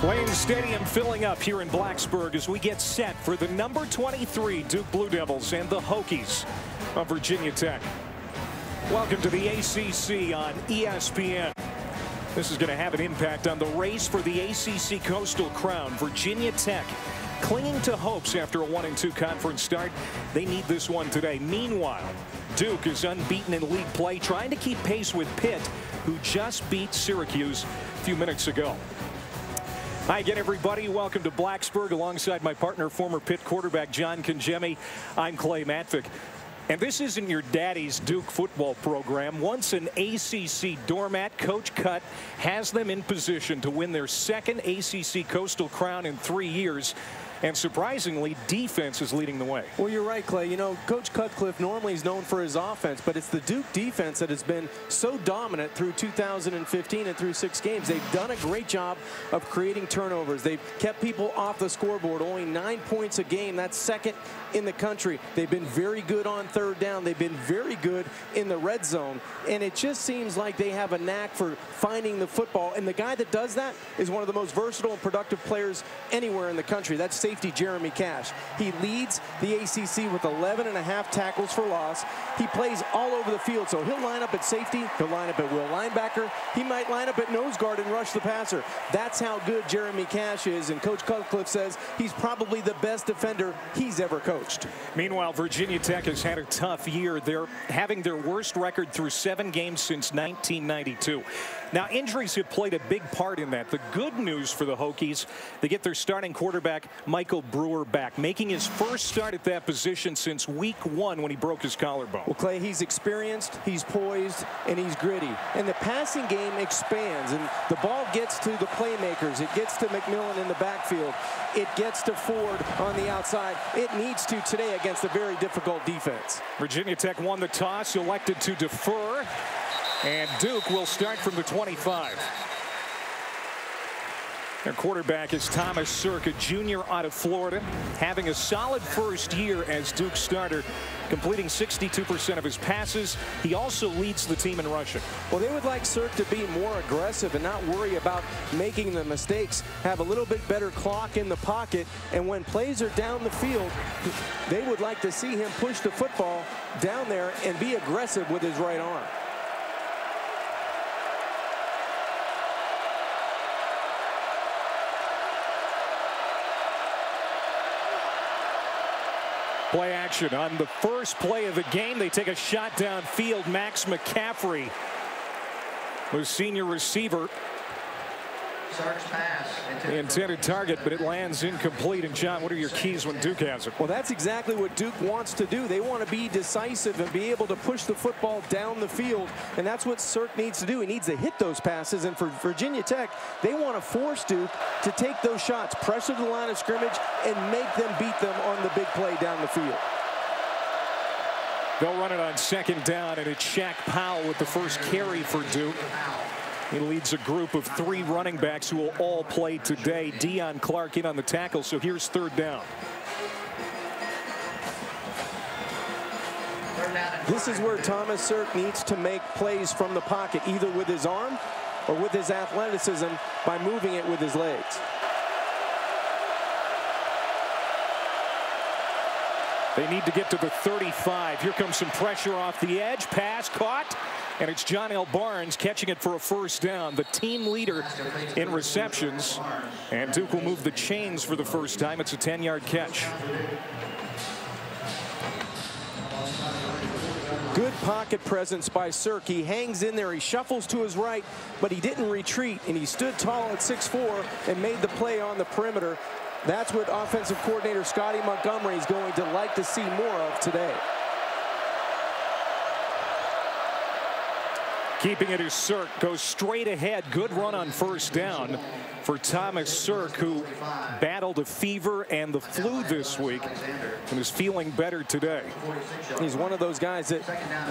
Lane Stadium filling up here in Blacksburg as we get set for the number 23 Duke Blue Devils and the Hokies of Virginia Tech. Welcome to the ACC on ESPN. This is going to have an impact on the race for the ACC Coastal Crown. Virginia Tech clinging to hopes after a 1-2 conference start. They need this one today. Meanwhile, Duke is unbeaten in league play, trying to keep pace with Pitt, who just beat Syracuse a few minutes ago. Hi again, everybody. Welcome to Blacksburg alongside my partner, former Pitt quarterback John Congemi. I'm Clay Matvick. And this isn't your daddy's Duke football program. Once an ACC doormat, Coach Cutt has them in position to win their second ACC Coastal Crown in 3 years. And surprisingly, defense is leading the way. Well, you're right, Clay. You know, Coach Cutcliffe normally is known for his offense, but it's the Duke defense that has been so dominant through 2015 and through 6 games. They've done a great job of creating turnovers. They've kept people off the scoreboard, only 9 points a game. That's second in the country. They've been very good on third down. They've been very good in the red zone. And it just seems like they have a knack for finding the football. And the guy that does that is one of the most versatile and productive players anywhere in the country. That's safety Jeremy Cash. He leads the ACC with 11.5 tackles for loss. He plays all over the field, so he'll line up at safety, he'll line up at will linebacker, he might line up at nose guard and rush the passer. That's how good Jeremy Cash is, and Coach Cutcliffe says he's probably the best defender he's ever coached. Meanwhile, Virginia Tech has had a tough year. They're having their worst record through 7 games since 1992. Now, injuries have played a big part in that. The good news for the Hokies, they get their starting quarterback Michael Brewer back, making his first start at that position since week 1 when he broke his collarbone. Well, Clay, he's experienced, he's poised, and he's gritty. And the passing game expands, and the ball gets to the playmakers. It gets to McMillan in the backfield. It gets to Ford on the outside. It needs to today against a very difficult defense. Virginia Tech won the toss, elected to defer. And Duke will start from the 25. Their quarterback is Thomas Sirk, a junior out of Florida, having a solid first year as Duke starter, completing 62% of his passes. He also leads the team in rushing. Well, they would like Sirk to be more aggressive and not worry about making the mistakes, have a little bit better clock in the pocket, and when plays are down the field, they would like to see him push the football down there and be aggressive with his right arm. Play action on the first play of the game. They take a shot downfield. Max McCaffrey, the senior receiver, the intended target, but it lands incomplete. And John, what are your keys when Duke has it? Well, that's exactly what Duke wants to do. They want to be decisive and be able to push the football down the field, and that's what Sirk needs to do. He needs to hit those passes, and for Virginia Tech, they want to force Duke to take those shots, pressure the line of scrimmage, and make them beat them on the big play down the field. They'll run it on second down, and it's Shaq Powell with the first carry for Duke. He leads a group of 3 running backs who will all play today. Deion Clark in on the tackle, so here's third down. This is where Thomas Sirk needs to make plays from the pocket, either with his arm or with his athleticism by moving it with his legs. They need to get to the 35. Here comes some pressure off the edge. Pass caught. And it's John L. Barnes catching it for a first down, the team leader in receptions. And Duke will move the chains for the first time. It's a 10-yard catch. Good pocket presence by Sirk. He hangs in there. He shuffles to his right, but he didn't retreat, and he stood tall at 6'4" and made the play on the perimeter. That's what offensive coordinator Scotty Montgomery is going to like to see more of today. Keeping it is Sirk, goes straight ahead. Good run on first down for Thomas Sirk, who battled a fever and the flu this week and is feeling better today. He's one of those guys that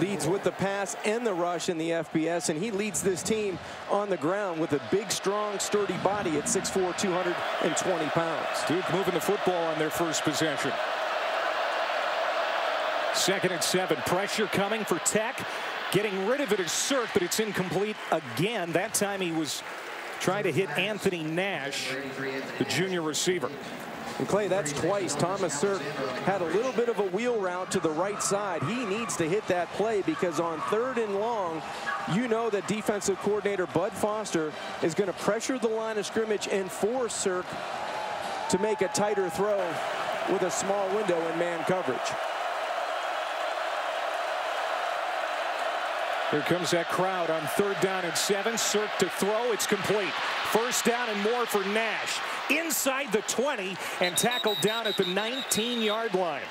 leads with the pass and the rush in the FBS, and he leads this team on the ground with a big, strong, sturdy body at 6'4", 220 pounds. Duke moving the football on their first possession. 2nd and 7. Pressure coming for Tech. Getting rid of it is Sirk, but it's incomplete again. That time he was try to hit Anthony Nash, the junior receiver. And Clay, that's twice. Thomas Sirk had a little bit of a wheel route to the right side. He needs to hit that play because on 3rd and long, you know that defensive coordinator Bud Foster is going to pressure the line of scrimmage and force Sirk to make a tighter throw with a small window in man coverage. Here comes that crowd on 3rd down and 7. Sirk to throw. It's complete. 1st down and more for Nash. Inside the 20 and tackled down at the 19-yard line.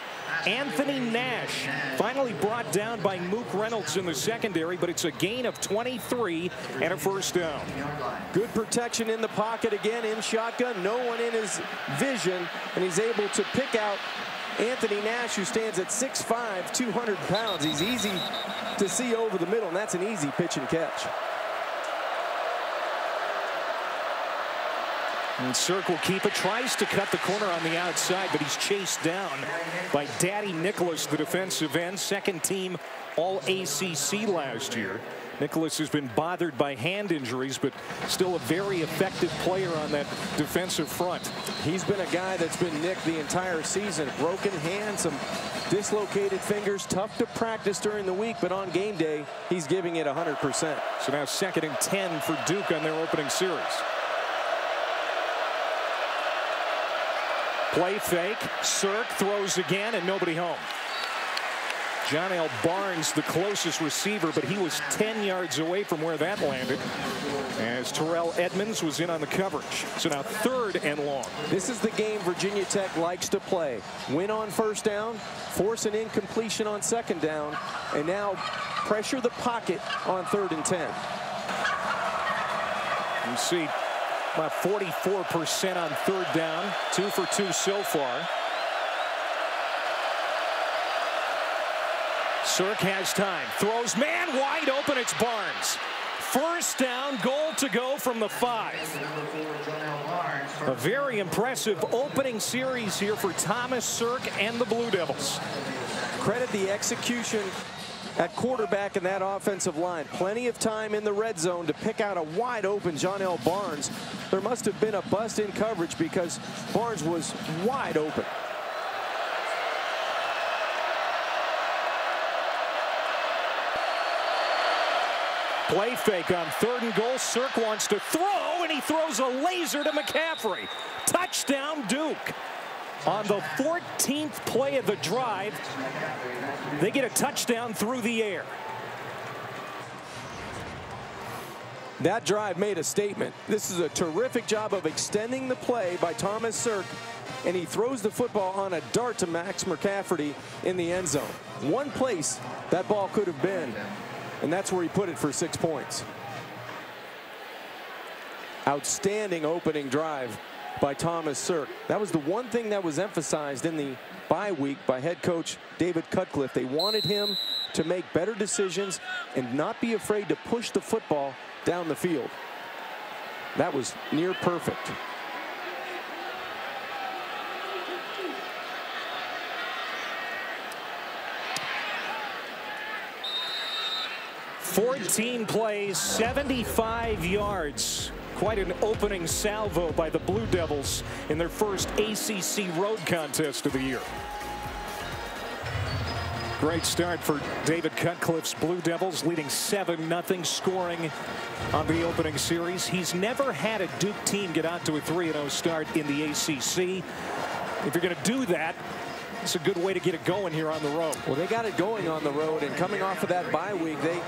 Anthony Nash finally brought down by Mook Reynolds in the secondary, but it's a gain of 23 and a 1st down. Good protection in the pocket again in shotgun. No one in his vision, and he's able to pick out Anthony Nash, who stands at 6'5", 200 pounds. He's easy to see over the middle, and that's an easy pitch and catch. And Sirk will keep it, tries to cut the corner on the outside, but he's chased down by Daddy Nicholas, the defensive end, 2nd team All-ACC last year. Nicholas has been bothered by hand injuries, but still a very effective player on that defensive front. He's been a guy that's been nicked the entire season. Broken hand, some dislocated fingers, tough to practice during the week, but on game day, he's giving it 100%. So now 2nd and 10 for Duke on their opening series. Play fake. Sirk throws again, and nobody home. John L. Barnes, the closest receiver, but he was 10 yards away from where that landed, as Terrell Edmonds was in on the coverage. So now 3rd and long. This is the game Virginia Tech likes to play. Win on 1st down, force an incompletion on 2nd down, and now pressure the pocket on 3rd and 10. You see about 44% on 3rd down, 2 for 2 so far. Sirk has time, throws man wide open, it's Barnes. 1st down, goal to go from the 5. A very impressive opening series here for Thomas Sirk and the Blue Devils. Credit the execution at quarterback in that offensive line. Plenty of time in the red zone to pick out a wide open John L. Barnes. There must have been a bust in coverage because Barnes was wide open. Play fake on 3rd and goal. Sirk wants to throw, and he throws a laser to McCaffrey. Touchdown, Duke. On the 14th play of the drive, they get a touchdown through the air. That drive made a statement. This is a terrific job of extending the play by Thomas Sirk, and he throws the football on a dart to Max McCaffrey in the end zone. One place that ball could have been, and that's where he put it for 6 points. Outstanding opening drive by Thomas Sirk. That was the one thing that was emphasized in the bye week by head coach David Cutcliffe. They wanted him to make better decisions and not be afraid to push the football down the field. That was near perfect. "14 plays, 75 yards. Quite an opening salvo by the Blue Devils in their first ACC road contest of the year. Great start for David Cutcliffe's Blue Devils, leading 7-0, scoring on the opening series. He's never had a Duke team get out to a 3-0 start in the ACC. If you're going to do that, it's a good way to get it going here on the road. Well, they got it going on the road, and coming off of that bye week, they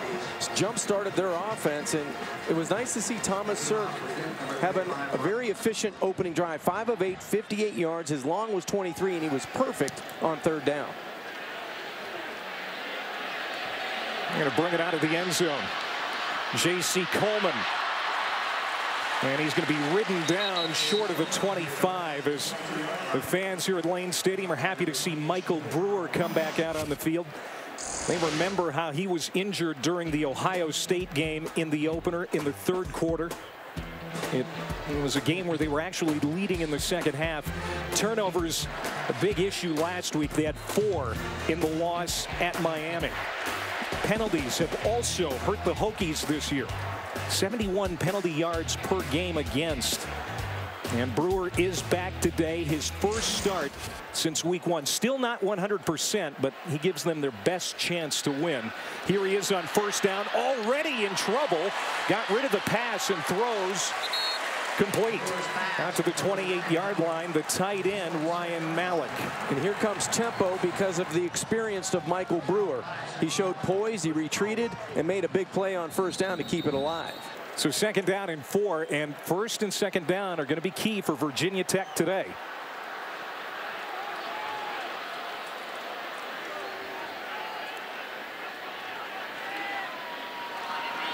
jump-started their offense, and it was nice to see Thomas Sirk having a very efficient opening drive. 5 of 8, 58 yards. His long was 23, and he was perfect on 3rd down. They're going to bring it out of the end zone. J.C. Coleman. And he's going to be ridden down short of the 25 as the fans here at Lane Stadium are happy to see Michael Brewer come back out on the field. They remember how he was injured during the Ohio State game in the opener in the 3rd quarter. It was a game where they were actually leading in the second half. Turnovers, a big issue last week. They had 4 in the loss at Miami. Penalties have also hurt the Hokies this year. 71 penalty yards per game against. And Brewer is back today, his first start since week 1. Still not 100%, but he gives them their best chance to win. Here he is on first down, already in trouble. Got rid of the pass and throws complete. Out to the 28-yard line, the tight end, Ryan Malik. And here comes tempo because of the experience of Michael Brewer. He showed poise, he retreated, and made a big play on first down to keep it alive. So 2nd down and 4, and 1st and 2nd down are going to be key for Virginia Tech today.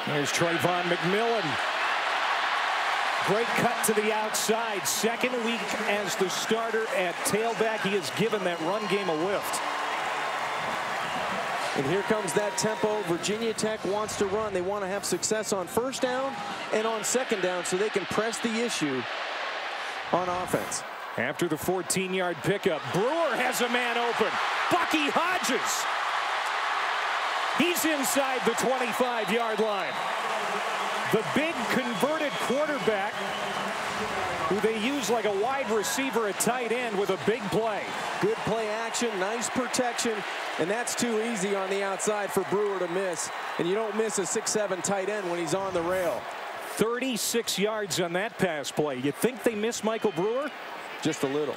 There's Trayvon McMillan. Great cut to the outside. 2nd week as the starter at tailback. He has given that run game a lift. And here comes that tempo. Virginia Tech wants to run. They want to have success on first down and on 2nd down so they can press the issue on offense. After the 14-yard pickup, Brewer has a man open. Bucky Hodges. He's inside the 25-yard line. The big converted quarterback who they use like a wide receiver at tight end with a big play. Good play action, nice protection, and that's too easy on the outside for Brewer to miss. And you don't miss a 6'7" tight end when he's on the rail. 36 yards on that pass play. You think they miss Michael Brewer? Just a little.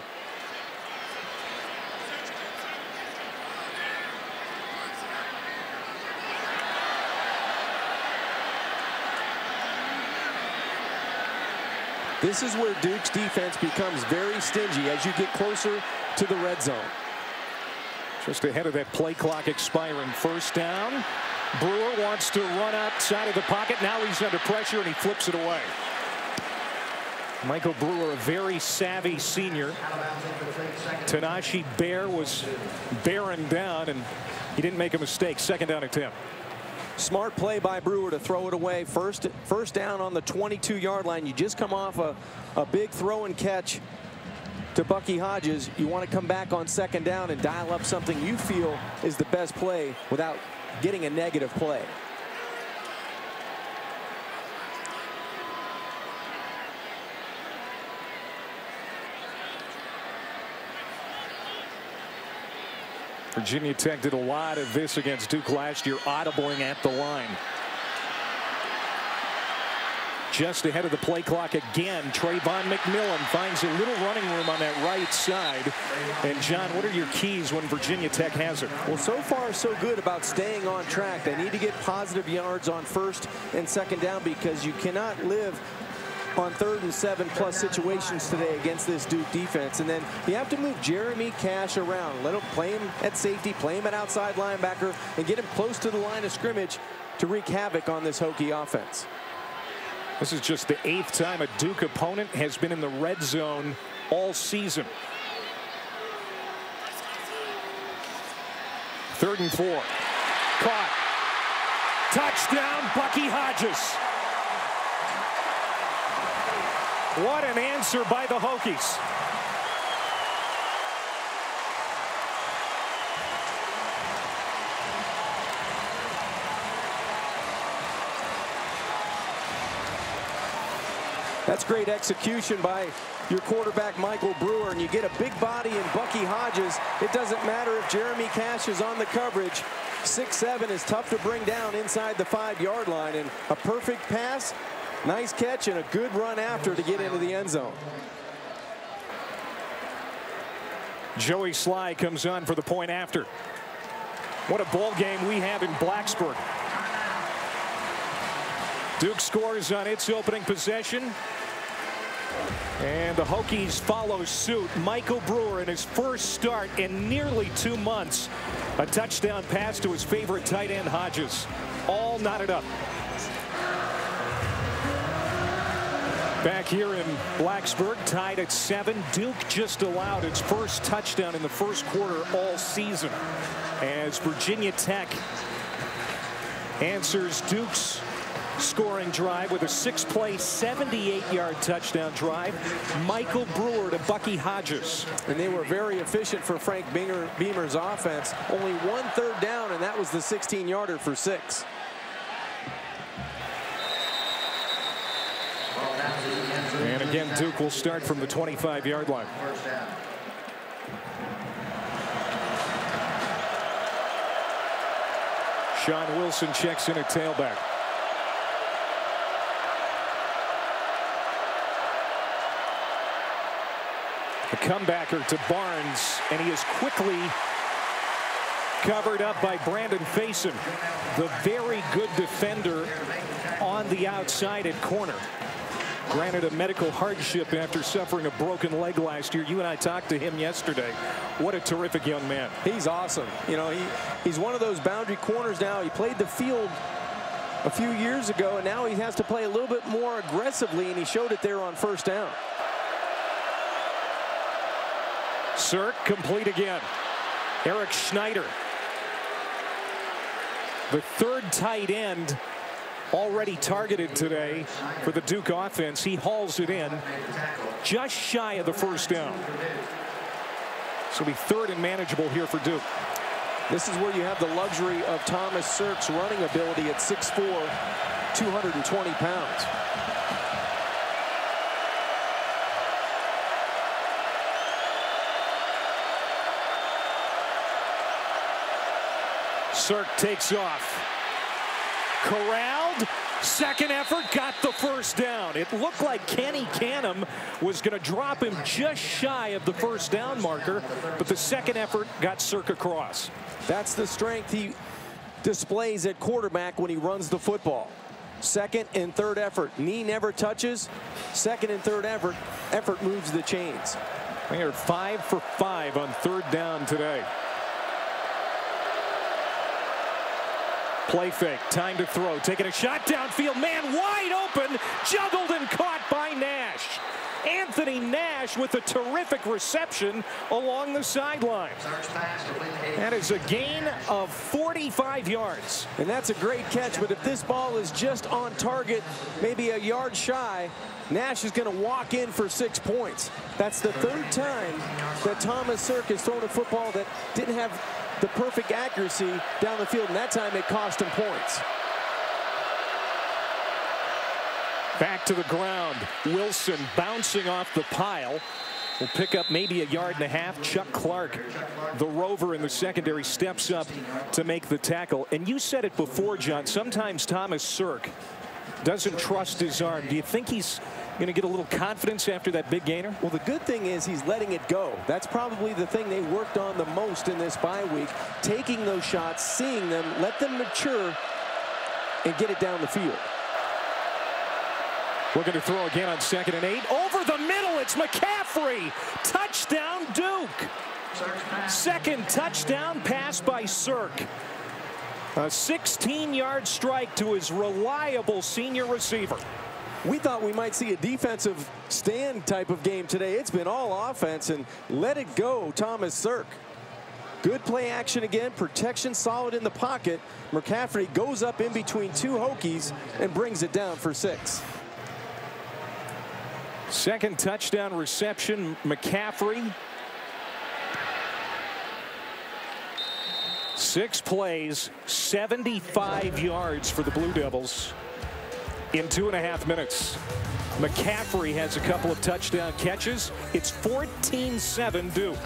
This is where Duke's defense becomes very stingy as you get closer to the red zone. Just ahead of that play clock expiring. First down. Brewer wants to run outside of the pocket. Now he's under pressure and he flips it away. Michael Brewer, a very savvy senior. Tanashi Bear was bearing down and he didn't make a mistake. 2nd down and 10. Smart play by Brewer to throw it away. First down on the 22-yard line. You just come off a big throw and catch to Bucky Hodges. You want to come back on 2nd down and dial up something you feel is the best play without getting a negative play. Virginia Tech did a lot of this against Duke last year, audibling at the line. Just ahead of the play clock again, Trayvon McMillan finds a little running room on that right side. And John, what are your keys when Virginia Tech has it? Well, so far so good about staying on track. They need to get positive yards on 1st and 2nd down because you cannot live on 3rd and 7+ situations today against this Duke defense. And then you have to move Jeremy Cash around. Let him play him at safety, play him at outside linebacker, and get him close to the line of scrimmage to wreak havoc on this Hokie offense. This is just the 8th time a Duke opponent has been in the red zone all season. 3rd and 4. Caught. Touchdown, Bucky Hodges. What an answer by the Hokies. That's great execution by your quarterback, Michael Brewer, and you get a big body in Bucky Hodges. It doesn't matter if Jeremy Cash is on the coverage. 6'7" is tough to bring down inside the 5-yard line, and a perfect pass. Nice catch and a good run after to get into the end zone. Joey Sly comes on for the point after. What a ball game we have in Blacksburg. Duke scores on its opening possession. And the Hokies follow suit. Michael Brewer in his first start in nearly 2 months. A touchdown pass to his favorite tight end Hodges. All knotted up. Back here in Blacksburg, tied at 7. Duke just allowed its first touchdown in the first quarter all season as Virginia Tech answers Duke's scoring drive with a 6-play, 78-yard touchdown drive. Michael Brewer to Bucky Hodges. And they were very efficient for Frank Beamer's offense. Only 1 3rd down, and that was the 16-yarder for 6. And again, Duke will start from the 25-yard line. Sean Wilson checks in at tailback. A comebacker to Barnes, and he is quickly covered up by Brandon Faison, the very good defender on the outside at corner. Granted a medical hardship after suffering a broken leg last year. You and I talked to him yesterday. What a terrific young man. He's awesome. You know, he's one of those boundary corners now. He played the field a few years ago, and now he has to play a little bit more aggressively, and he showed it there on first down. Sirk complete again. Eric Schneider, the third tight end already targeted today for the Duke offense. He hauls it in just shy of the first down. So it'll be third and manageable here for Duke. This is where you have the luxury of Thomas Sirk's running ability at 6'4", 220 pounds. Sirk takes off. Corralled. Second effort, got the first down. It looked like Kenny Canham was going to drop him just shy of the first down marker, but the second effort got Sirk across. That's the strength he displays at quarterback when he runs the football. Second and third effort. Knee never touches. Second and third effort moves the chains. They are 5 for 5 on third down today. Play fake, time to throw, taking a shot downfield, man wide open, juggled and caught by Nash. Anthony Nash with a terrific reception along the sideline. That is a gain of 45 yards. And that's a great catch, but if this ball is just on target, maybe a yard shy, Nash is going to walk in for 6 points. That's the third time that Thomas Sirk has thrown a football that didn't have the perfect accuracy down the field, and that time it cost him points. Back to the ground. Wilson bouncing off the pile. Will pick up maybe a yard and a half. Chuck Clark, the rover in the secondary, steps up to make the tackle. And you said it before, John, sometimes Thomas Sirk doesn't trust his arm. Do you think he's going to get a little confidence after that big gainer? Well, the good thing is he's letting it go. That's probably the thing they worked on the most in this bye week. Taking those shots, seeing them, let them mature, and get it down the field. Looking to throw again on 2nd and 8. Over the middle, it's McCaffrey. Touchdown, Duke. Second touchdown pass by Sirk. A 16-yard strike to his reliable senior receiver. We thought we might see a defensive stand type of game today. It's been all offense, and let it go, Thomas Sirk. Good play action again, protection solid in the pocket. McCaffrey goes up in between two Hokies and brings it down for 6. Second touchdown reception, McCaffrey. 6 plays, 75 yards for the Blue Devils in 2.5 minutes. McCaffrey has a couple of touchdown catches. It's 14-7 Duke.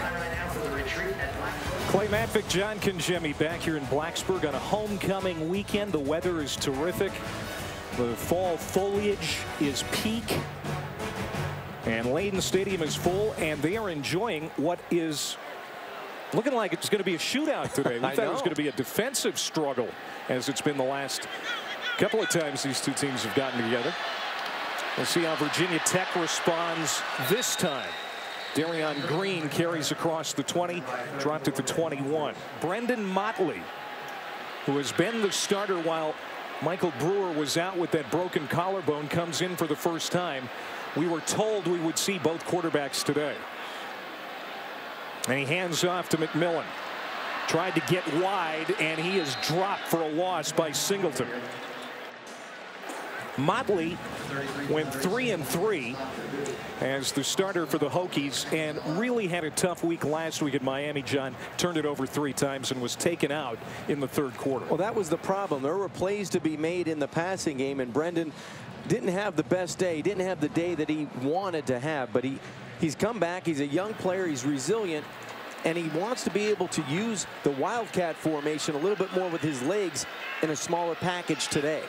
Clay Matvick, John Congemi back here in Blacksburg on a homecoming weekend. The weather is terrific. The fall foliage is peak. And Layden Stadium is full, and they are enjoying what is looking like it's going to be a shootout today. We thought it was going to be a defensive struggle, as it's been the last couple of times these two teams have gotten together. We'll see how Virginia Tech responds this time. Darion Green carries across the 20, dropped at the 21. Brendan Motley, who has been the starter while Michael Brewer was out with that broken collarbone, comes in for the first time. We were told we would see both quarterbacks today. And he hands off to McMillan. Tried to get wide, and he is dropped for a loss by Singleton. Motley went 3-3 as the starter for the Hokies, and really had a tough week last week at Miami. John turned it over 3 times and was taken out in the third quarter. Well, that was the problem. There were plays to be made in the passing game, and Brendan didn't have the best day. He didn't have the day that he wanted to have, but he's come back. He's a young player. He's resilient, and he wants to be able to use the Wildcat formation a little bit more with his legs in a smaller package today.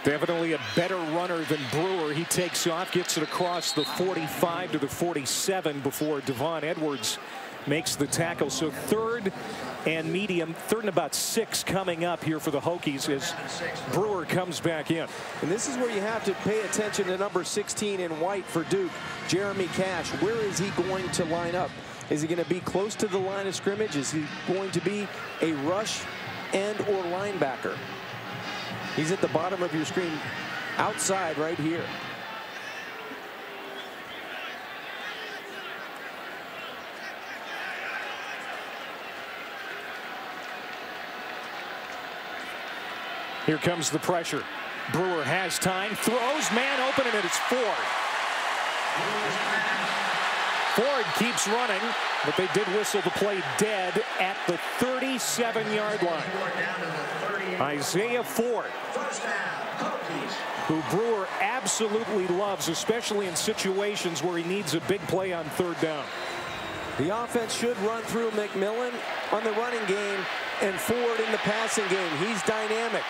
Definitely a better runner than Brewer. He takes off, gets it across the 45 to the 47 before Devon Edwards makes the tackle. So third and medium, third and about 6 coming up here for the Hokies as Brewer comes back in. And this is where you have to pay attention to number 16 in white for Duke, Jeremy Cash. Where is he going to line up? Is he going to be close to the line of scrimmage? Is he going to be a rush and or linebacker? He's at the bottom of your screen, outside right here. Here comes the pressure. Brewer has time, throws, man open, and it's Ford. Ford keeps running, but they did whistle the play dead at the 37-yard line. Isaiah Ford, who Brewer absolutely loves, especially in situations where he needs a big play on third down. The offense should run through McMillan on the running game and Ford in the passing game. He's dynamic.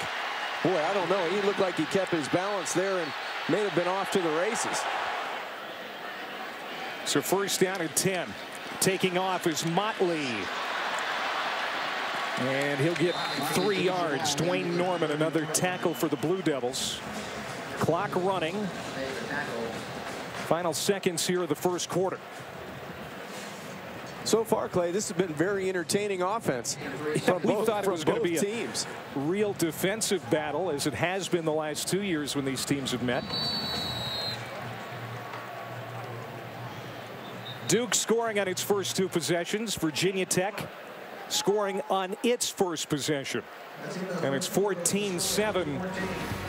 Boy, I don't know. He looked like he kept his balance there and may have been off to the races. So first down and 10. Taking off is Motley. And he'll get 3 yards. Dwayne Norman, another tackle for the Blue Devils. Clock running. Final seconds here of the first quarter. So far, Clay, this has been very entertaining offense. We thought it was going to be teams. A real defensive battle, as it has been the last 2 years when these teams have met. Duke scoring on its first 2 possessions. Virginia Tech scoring on its first possession. And it's 14-7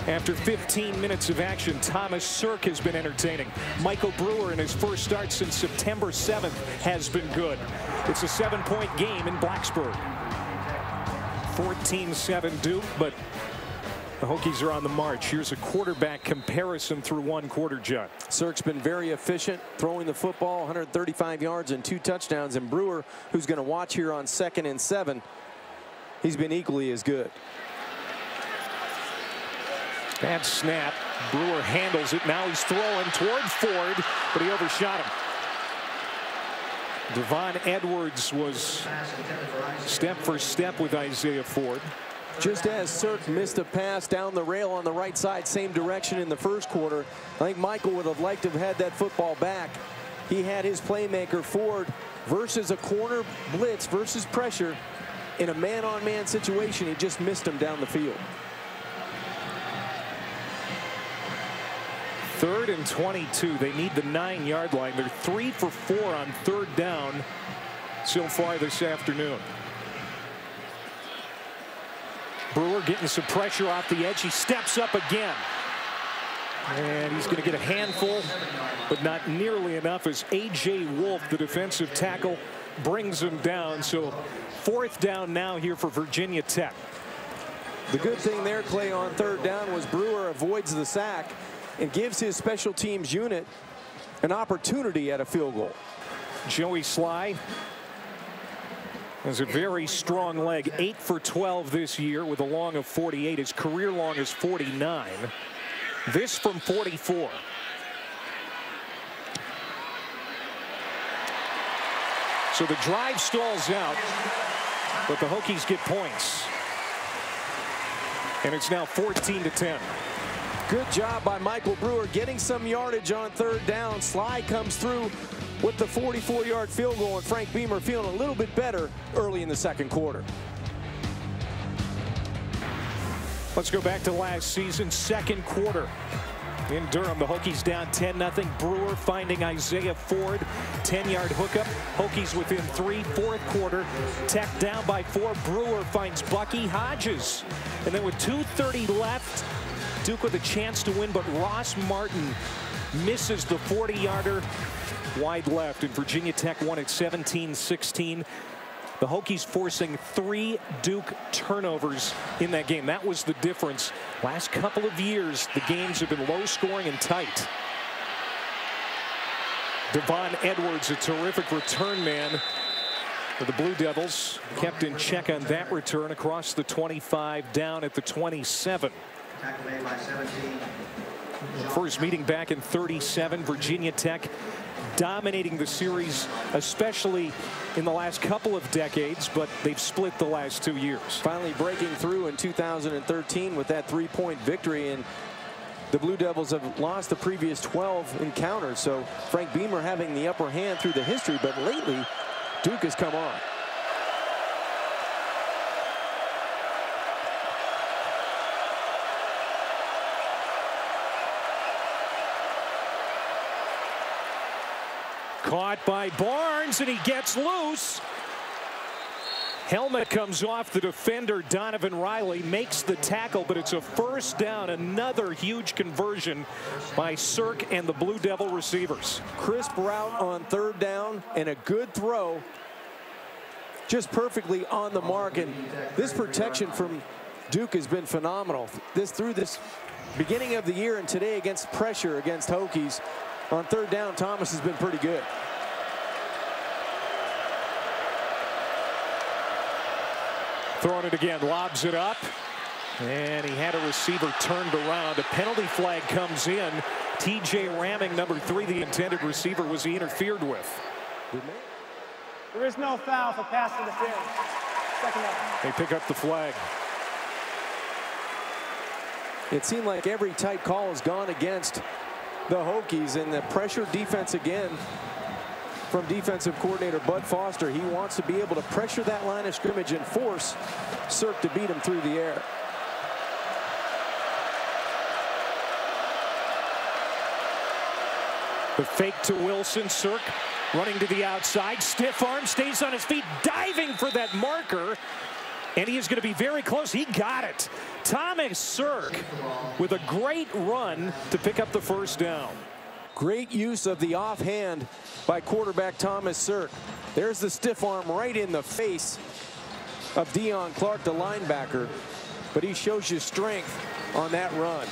after 15 minutes of action. Thomas Sirk has been entertaining. Michael Brewer in his first start since September 7th has been good. It's a 7-point game in Blacksburg. 14-7 Duke, but the Hokies are on the march. Here's a quarterback comparison through 1 quarter, John. Sirk's been very efficient throwing the football, 135 yards and 2 touchdowns. And Brewer, who's going to watch here on 2nd and 7, he's been equally as good. Bad snap. Brewer handles it. Now he's throwing toward Ford, but he overshot him. Devon Edwards was step for step with Isaiah Ford. Just as Sirk missed a pass down the rail on the right side, same direction in the first quarter, I think Michael would have liked to have had that football back. He had his playmaker Ford versus a corner blitz versus pressure in a man-on-man situation. He just missed him down the field. 3rd and 22. They need the 9-yard line. They're 3 for 4 on 3rd down so far this afternoon. Brewer getting some pressure off the edge. He steps up again. And he's going to get a handful, but not nearly enough as A.J. Wolf, the defensive tackle, brings him down. So 4th down now here for Virginia Tech. The good thing there, Clay, on 3rd down was Brewer avoids the sack and gives his special teams unit an opportunity at a field goal. Joey Sly has a very strong leg, 8 for 12 this year with a long of 48. His career long is 49. This from 44. So the drive stalls out, but the Hokies get points. And it's now 14-10. Good job by Michael Brewer getting some yardage on 3rd down. Sly comes through with the 44-yard field goal, and Frank Beamer feeling a little bit better early in the 2nd quarter. Let's go back to last season, 2nd quarter. In Durham, the Hokies down 10-0. Brewer finding Isaiah Ford. 10-yard hookup. Hokies within 3. 4th quarter. Tech down by 4. Brewer finds Bucky Hodges. And then with 2:30 left, Duke with a chance to win, but Ross Martin misses the 40-yarder wide left. And Virginia Tech won at 17-16. The The Hokies forcing 3 Duke turnovers in that game. That was the difference. Last couple of years, the games have been low scoring and tight. Devon Edwards, a terrific return man for the Blue Devils. Kept in check on that return across the 25 down at the 27. First meeting back in 37. Virginia Tech dominating the series, especially in the last couple of decades, but they've split the last 2 years. Finally breaking through in 2013 with that 3-point victory, and the Blue Devils have lost the previous 12 encounters. So Frank Beamer having the upper hand through the history, but lately Duke has come on. Caught by Barnes, and he gets loose. Helmet comes off the defender. Donovan Riley makes the tackle, but it's a first down. Another huge conversion by Cirque and the Blue Devil receivers. Crisp route on 3rd down and a good throw. Just perfectly on the mark, and this protection from Duke has been phenomenal. Through this beginning of the year and today against pressure against Hokies. On 3rd down, Thomas has been pretty good. Throwing it again, lobs it up, and he had a receiver turned around. A penalty flag comes in. TJ Ramming, number 3, the intended receiver, was he interfered with. There is no foul for pass interference. Second down. They pick up the flag. It seemed like every tight call has gone against the Hokies, and the pressure defense again from defensive coordinator Bud Foster. He wants to be able to pressure that line of scrimmage and force Cirque to beat him through the air. The fake to Wilson. Cirque running to the outside. Stiff arm, stays on his feet, diving for that marker. And he is going to be very close. He got it. Thomas Cirque with a great run to pick up the first down. Great use of the offhand by quarterback Thomas Cirque. There's the stiff arm right in the face of Deion Clark, the linebacker. But he shows you strength on that run.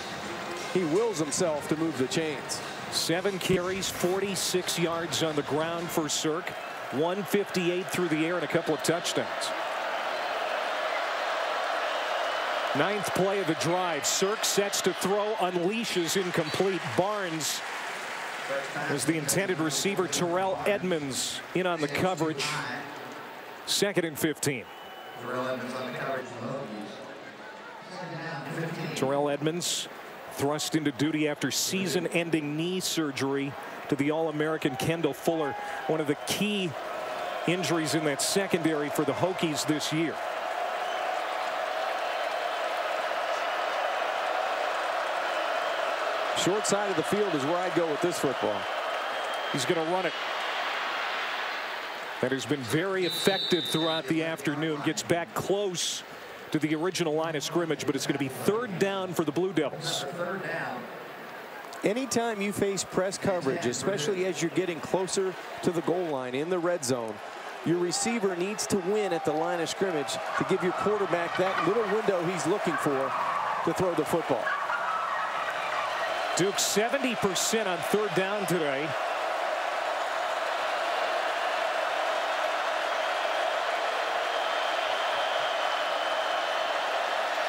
He wills himself to move the chains. 7 carries, 46 yards on the ground for Cirque. 158 through the air and a couple of touchdowns. 9th play of the drive. Cirque sets to throw, unleashes, incomplete. Barnes was the intended receiver. Terrell Edmonds in on the coverage. 2nd and 15. Terrell Edmonds thrust into duty after season-ending knee surgery to the All-American Kendall Fuller. One of the key injuries in that secondary for the Hokies this year. Short side of the field is where I go with this football. He's going to run it. That has been very effective throughout the afternoon. Gets back close to the original line of scrimmage, but it's going to be 3rd down for the Blue Devils. Anytime you face press coverage, especially as you're getting closer to the goal line in the red zone, your receiver needs to win at the line of scrimmage to give your quarterback that little window he's looking for to throw the football. Duke 70% on 3rd down today.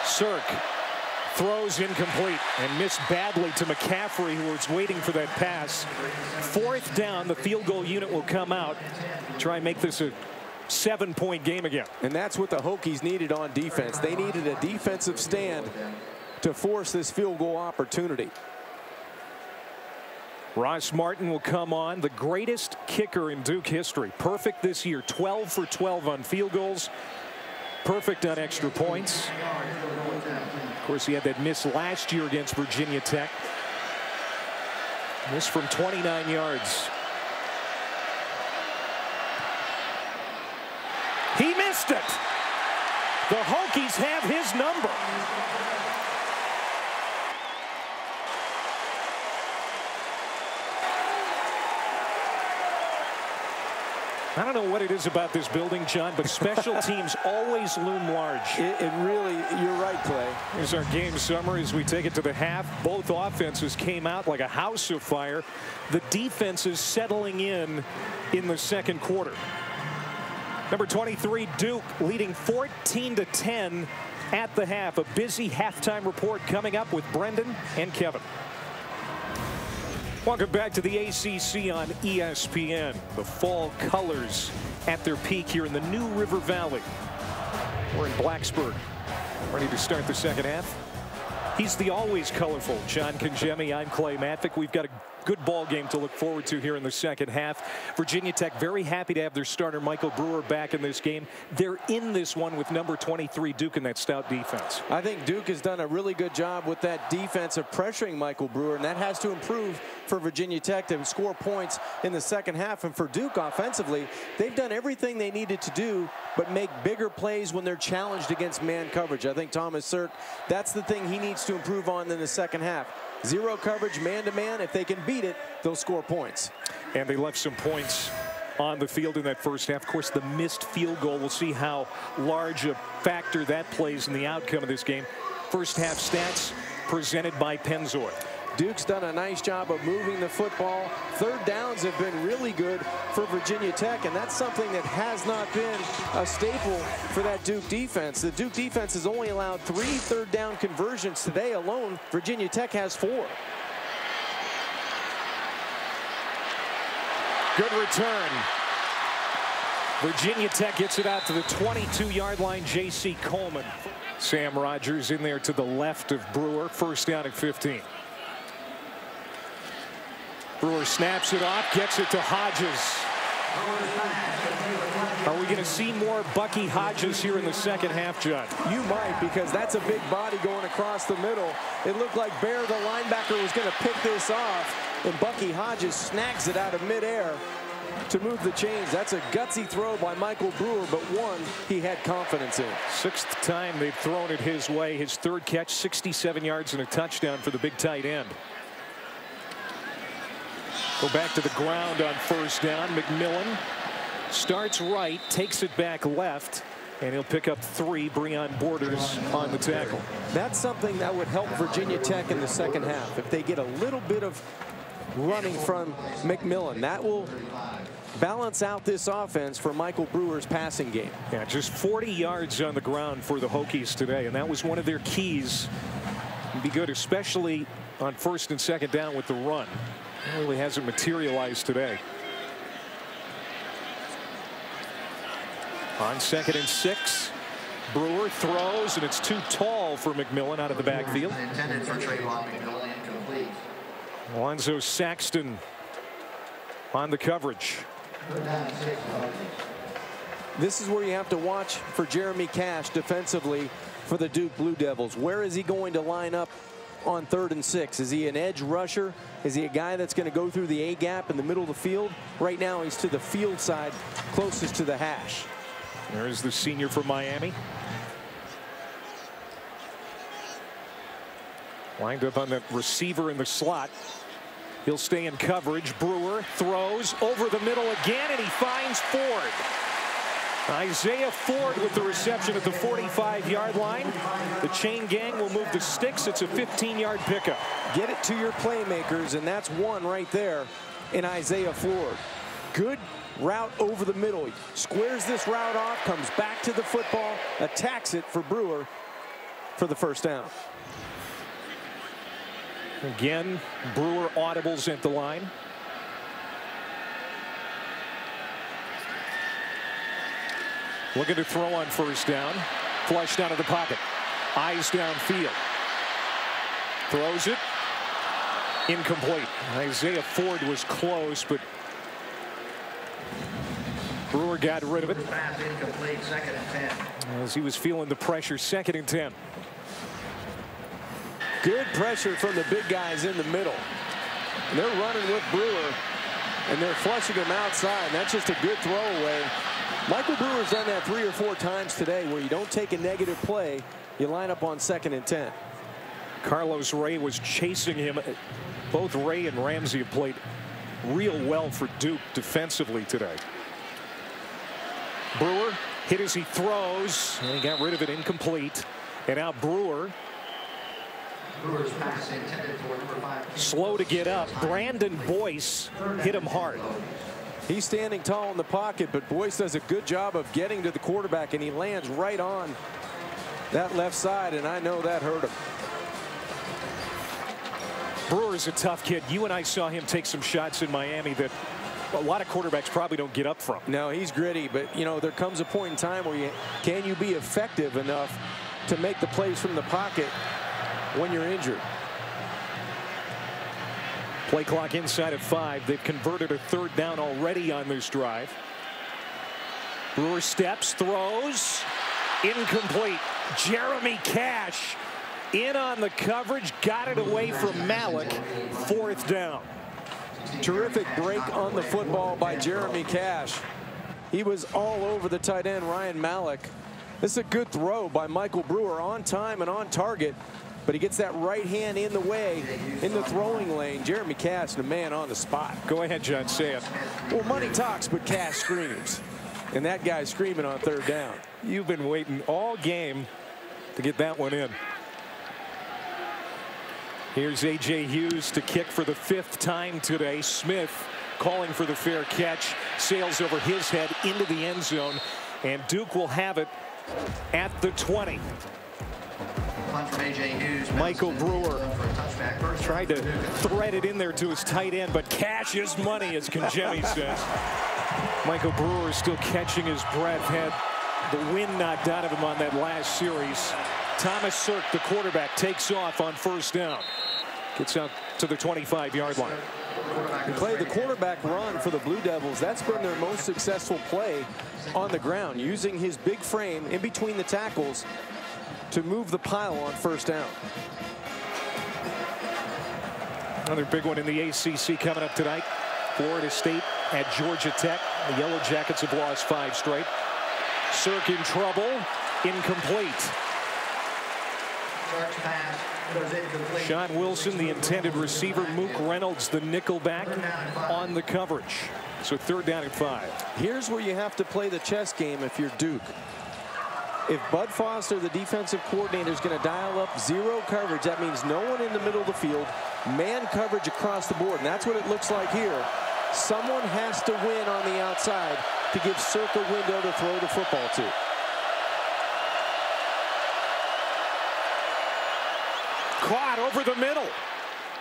Cirque throws incomplete and missed badly to McCaffrey, who was waiting for that pass. 4th down, the field goal unit will come out. Try and make this a 7-point game again. And that's what the Hokies needed on defense. They needed a defensive stand to force this field goal opportunity. Ross Martin will come on, the greatest kicker in Duke history. Perfect this year, 12 for 12 on field goals. Perfect on extra points. Of course, he had that miss last year against Virginia Tech. Miss from 29 yards. He missed it. The Hokies have his number. I don't know what it is about this building, John, but special teams always loom large. It really, you're right, Clay. Here's our game summary as we take it to the half. Both offenses came out like a house of fire. The defense is settling in the second quarter. Number 23, Duke, leading 14-10 at the half. A busy halftime report coming up with Brendan and Kevin. Welcome back to the ACC on ESPN. The fall colors at their peak here in the New River Valley. We're in Blacksburg, ready to start the second half. He's the always colorful John Congemi. I'm Clay Matvick. We've got a good ball game to look forward to here in the second half. Virginia Tech very happy to have their starter Michael Brewer back in this game. They're in this one with number 23 Duke and that stout defense. I think Duke has done a really good job with that defense of pressuring Michael Brewer, and that has to improve for Virginia Tech to score points in the second half. And for Duke offensively, they've done everything they needed to do but make bigger plays when they're challenged against man coverage. I think Thomas Sirk, that's the thing he needs to improve on in the second half. Zero coverage, man-to-man. If they can beat it, they'll score points. And they left some points on the field in that first half. Of course, the missed field goal. We'll see how large a factor that plays in the outcome of this game. First half stats presented by Pennzoil. Duke's done a nice job of moving the football. Third downs have been really good for Virginia Tech, and that's something that has not been a staple for that Duke defense. The Duke defense has only allowed 3 third down conversions today alone. Virginia Tech has 4. Good return. Virginia Tech gets it out to the 22-yard line. J.C. Coleman. Sam Rogers in there to the left of Brewer. First down at 15. Brewer snaps it off, gets it to Hodges. Are we going to see more Bucky Hodges here in the second half, John? You might, because that's a big body going across the middle. It looked like Bear, the linebacker, was going to pick this off, and Bucky Hodges snags it out of midair to move the chains. That's a gutsy throw by Michael Brewer, but one he had confidence in. 6th time they've thrown it his way. His 3rd catch, 67 yards and a touchdown for the big tight end. Go back to the ground on first down. McMillan starts right, takes it back left, and he'll pick up 3. Breon Borders on the tackle. That's something that would help Virginia Tech in the second half. If they get a little bit of running from McMillan, that will balance out this offense for Michael Brewer's passing game. Yeah, just 40 yards on the ground for the Hokies today, and that was one of their keys. It'd be good, especially on 1st and 2nd down with the run. It really hasn't materialized today. On 2nd and 6, Brewer throws, and it's too tall for McMillan out of the backfield. Alonzo Saxton on the coverage. This is where you have to watch for Jeremy Cash defensively for the Duke Blue Devils. Where is he going to line up on 3rd and 6? Is he an edge rusher? Is he a guy that's going to go through the A gap in the middle of the field? Right now he's to the field side closest to the hash. There's the senior from Miami. Lined up on that receiver in the slot. He'll stay in coverage. Brewer throws over the middle again, and he finds Ford. Isaiah Ford with the reception at the 45-yard line. The chain gang will move the sticks. It's a 15-yard pickup. Get it to your playmakers, and that's one right there in Isaiah Ford. Good route over the middle. He squares this route off, comes back to the football, attacks it for Brewer for the first down. Again, Brewer audibles at the line. Looking to throw on first down. Flushed out of the pocket. Eyes downfield. Throws it. Incomplete. Isaiah Ford was close, but Brewer got rid of it. Incomplete, 2nd and 10. As he was feeling the pressure, 2nd and 10. Good pressure from the big guys in the middle. And they're running with Brewer, and they're flushing him outside. And that's just a good throwaway. Michael Brewer's done that 3 or 4 times today, where you don't take a negative play, you line up on 2nd and 10. Carlos Ray was chasing him. Both Ray and Ramsey have played real well for Duke defensively today. Brewer hit as he throws, and he got rid of it incomplete. And now Brewer. Brewer's pass intended for number 5. Slow to get up. Brandon Boyce hit him hard. He's standing tall in the pocket, but Boyce does a good job of getting to the quarterback, and he lands right on that left side, and I know that hurt him. Brewer's a tough kid. You and I saw him take some shots in Miami that a lot of quarterbacks probably don't get up from. No, he's gritty, but you know, there comes a point in time where can you be effective enough to make the plays from the pocket when you're injured? Play clock inside of 5. They've converted a 3rd down already on this drive. Brewer steps, throws, incomplete. Jeremy Cash in on the coverage, got it away from Malik. 4th down. Terrific break on the football by Jeremy Cash. He was all over the tight end Ryan Malik. This is a good throw by Michael Brewer, on time and on target, but he gets that right hand in the way in the throwing lane. Jeremy Cash, the man on the spot. Go ahead, John, say it. Well, money talks, but Cash screams, and that guy's screaming on 3rd down. You've been waiting all game to get that one in. Here's A.J. Hughes to kick for the 5th time today. Smith calling for the fair catch, sails over his head into the end zone, and Duke will have it at the 20. Michael Brewer tried to thread it in there to his tight end, but cash is money, as Kangemi says. Michael Brewer is still catching his breath. Had the wind knocked out of him on that last series. Thomas Sirk, the quarterback, takes off on 1st down. Gets out to the 25-yard line. And Clay, the quarterback run for the Blue Devils, that's been their most successful play on the ground, using his big frame in between the tackles to move the pile on 1st down. Another big one in the ACC coming up tonight. Florida State at Georgia Tech. The Yellow Jackets have lost 5 straight. Sirk in trouble. Incomplete. Sean Wilson, the intended receiver. Mook Reynolds, the nickelback, on the coverage. So 3rd down and 5. Here's where you have to play the chess game if you're Duke. If Bud Foster, the defensive coordinator, is going to dial up 0 coverage, that means no one in the middle of the field, man coverage across the board. And that's what it looks like here. Someone has to win on the outside to give Sirk a window to throw the football to. Caught over the middle.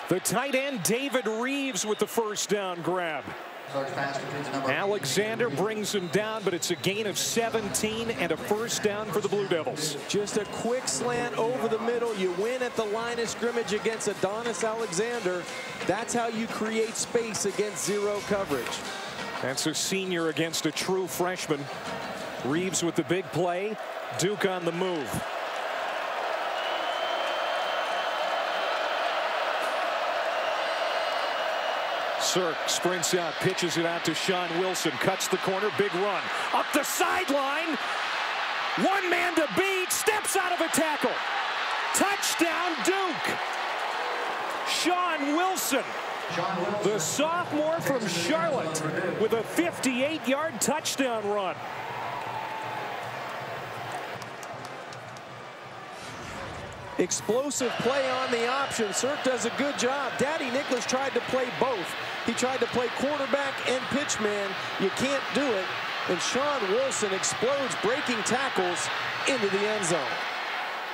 The tight end David Reeves with the 1st down grab. Alexander brings him down, but it's a gain of 17 and a 1st down for the Blue Devils. Just a quick slant over the middle. You win at the line of scrimmage against Adonis Alexander. That's how you create space against 0 coverage. That's a senior against a true freshman. Reeves with the big play. Duke on the move. Sirk sprints out, pitches it out to Sean Wilson, cuts the corner, big run. Up the sideline. 1 man to beat, steps out of a tackle. Touchdown, Duke. Sean Wilson, the sophomore from Charlotte, with a 58-yard touchdown run. Explosive play on the option. Sirk does a good job. Daddy Nicholas tried to play both. He tried to play quarterback and pitchman. You can't do it. And Sean Wilson explodes, breaking tackles into the end zone.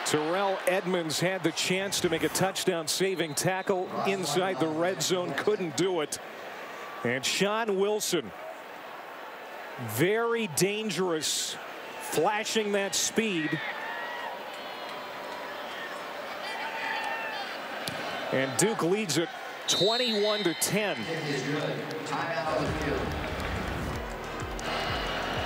Terrell Edmonds had the chance to make a touchdown-saving tackle inside the red zone. Couldn't do it. And Sean Wilson, very dangerous, flashing that speed. And Duke leads it 21-10.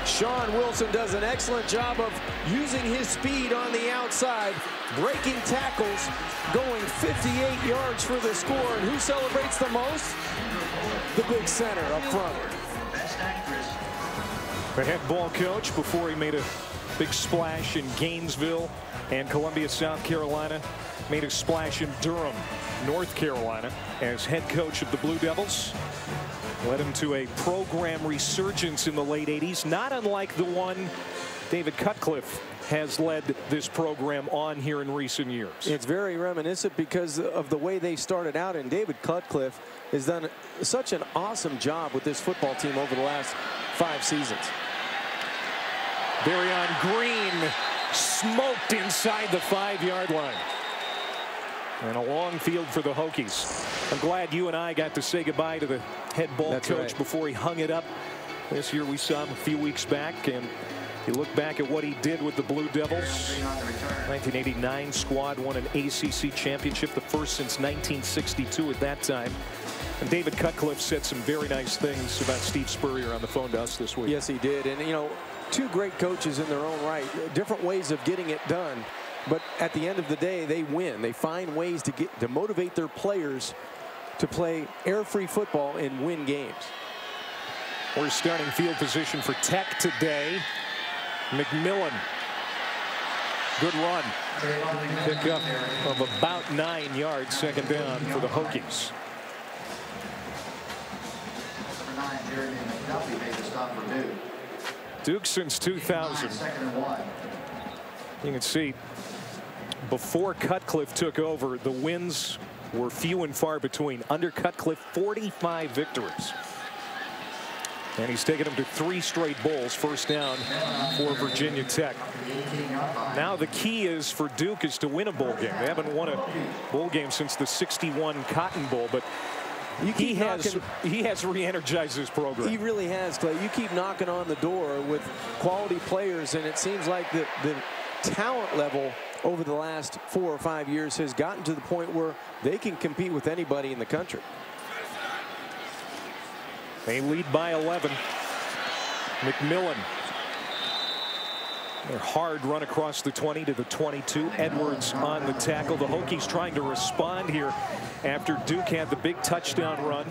Sean Wilson does an excellent job of using his speed on the outside, breaking tackles, going 58 yards for the score. And who celebrates the most? The big center up front. The head ball coach, before he made a big splash in Gainesville and Columbia, South Carolina, made a splash in Durham, North Carolina, as head coach of the Blue Devils. Led him to a program resurgence in the late 80s, not unlike the one David Cutcliffe has led this program on here in recent years. It's very reminiscent because of the way they started out, and David Cutcliffe has done such an awesome job with this football team over the last 5 seasons. Darion Green smoked inside the 5-yard line. And a long field for the Hokies. I'm glad you and I got to say goodbye to the head ball coach before he hung it up. This year we saw him a few weeks back, and you look back at what he did with the Blue Devils. 1989 squad won an ACC championship, the first since 1962 at that time. And David Cutcliffe said some very nice things about Steve Spurrier on the phone to us this week. Yes, he did. And, you know, 2 great coaches in their own right. Different ways of getting it done. But at the end of the day, they win. They find ways to motivate their players to play air-free football and win games. We're starting field position for Tech today. McMillan. Good run. Pick up of about 9 yards, second down for the Hokies. Duke since 2000. You can see before Cutcliffe took over, the wins were few and far between. Under Cutcliffe, 45 victories. And he's taken them to 3 straight bowls, first down for Virginia Tech. Now the key is for Duke is to win a bowl game. They haven't won a bowl game since the '61 Cotton Bowl, but he has re-energized his program. He really has, Clay. You keep knocking on the door with quality players, and it seems like the talent level over the last 4 or 5 years has gotten to the point where they can compete with anybody in the country. They lead by 11. McMillan. A hard run across the 20 to the 22. Edwards on the tackle. The Hokies trying to respond here after Duke had the big touchdown run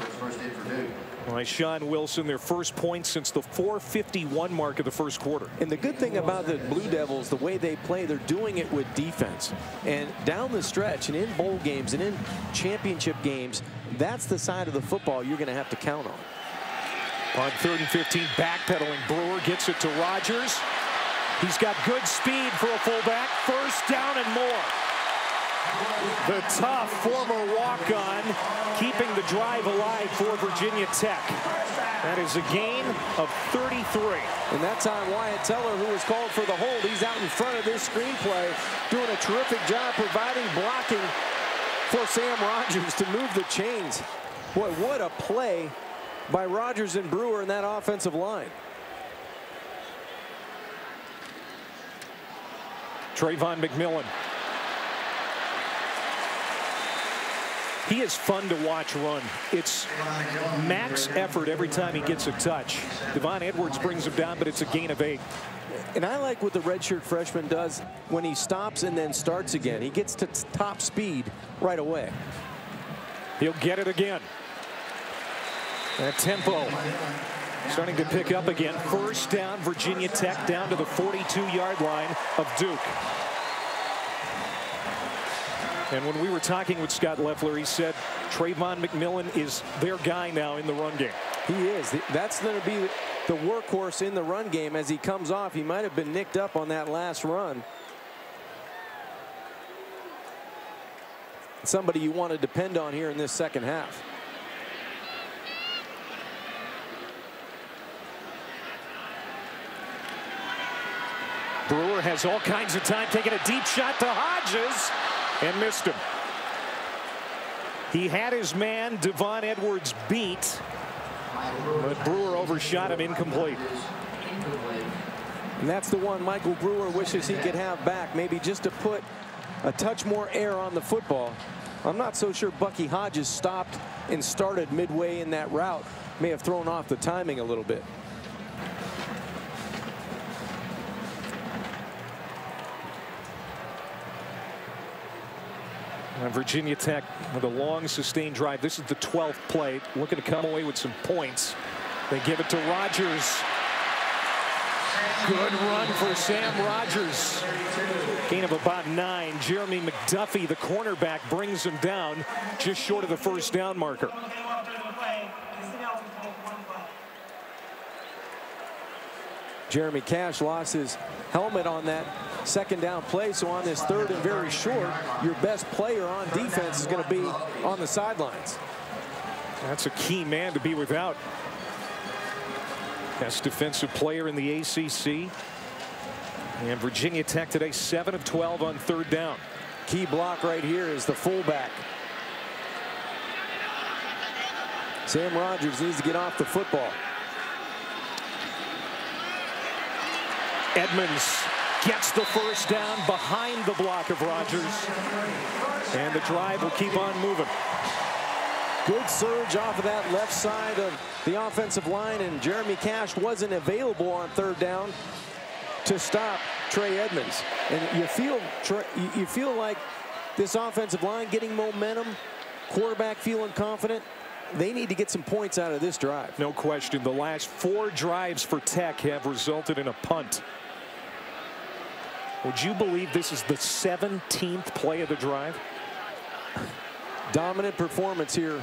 by Sean Wilson. Their first point since the 4:51 mark of the first quarter. And the good thing about the Blue Devils, the way they play, they're doing it with defense. And down the stretch and in bowl games and in championship games, that's the side of the football you're going to have to count on. On 3rd and 15, backpedaling. Brewer gets it to Rogers. He's got good speed for a fullback. First down and more. The tough former walk-on keeping the drive alive for Virginia Tech. That is a gain of 33. And that time Wyatt Teller, who was called for the hold, he's out in front of this screenplay, doing a terrific job providing blocking for Sam Rogers to move the chains. Boy, what a play by Rogers and Brewer in that offensive line. Trayvon McMillan. He is fun to watch run. It's max effort every time he gets a touch. Devon Edwards brings him down, but it's a gain of 8. And I like what the redshirt freshman does when he stops and then starts again. He gets to top speed right away. He'll get it again. That tempo starting to pick up again. First down, Virginia Tech down to the 42-yard line of Duke. And when we were talking with Scott Loeffler, he said Trayvon McMillan is their guy now in the run game. He is. That's going to be the workhorse in the run game as he comes off. He might have been nicked up on that last run. Somebody you want to depend on here in this second half. Brewer has all kinds of time, taking a deep shot to Hodges and missed him. He had his man, Devon Edwards, beat, but Brewer overshot him, incomplete. And that's the one Michael Brewer wishes he could have back, maybe just to put a touch more air on the football. I'm not so sure Bucky Hodges stopped and started midway in that route. May have thrown off the timing a little bit. Virginia Tech with a long sustained drive. This is the 12th play, looking to come away with some points. They give it to Rogers. Good run for Sam Rogers. Gain of about 9. Jeremy McDuffie, the cornerback, brings him down just short of the first down marker. Jeremy Cash lost his helmet on that second down play, so on this third and very short, your best player on defense is going to be on the sidelines. That's a key man to be without. Best defensive player in the ACC. And Virginia Tech today 7 of 12 on third down. Key block right here is the fullback. Sam Rogers needs to get off the football. Edmonds gets the first down behind the block of Rogers. And the drive will keep on moving. Good surge off of that left side of the offensive line, and Jeremy Cash wasn't available on third down to stop Trey Edmonds. And you feel like this offensive line getting momentum, quarterback feeling confident. They need to get some points out of this drive. No question. The last 4 drives for Tech have resulted in a punt. Would you believe this is the 17th play of the drive? Dominant performance here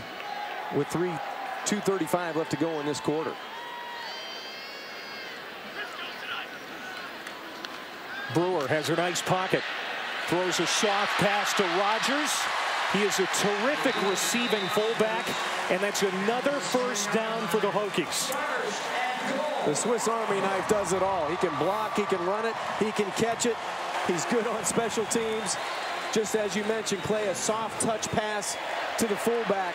with 2:35 left to go in this quarter. Brewer has a nice pocket. Throws a soft pass to Rogers. He is a terrific receiving fullback, and that's another first down for the Hokies. The Swiss Army knife does it all. He can block, he can run it, he can catch it. He's good on special teams. Just as you mentioned, Clay, a soft touch pass to the fullback.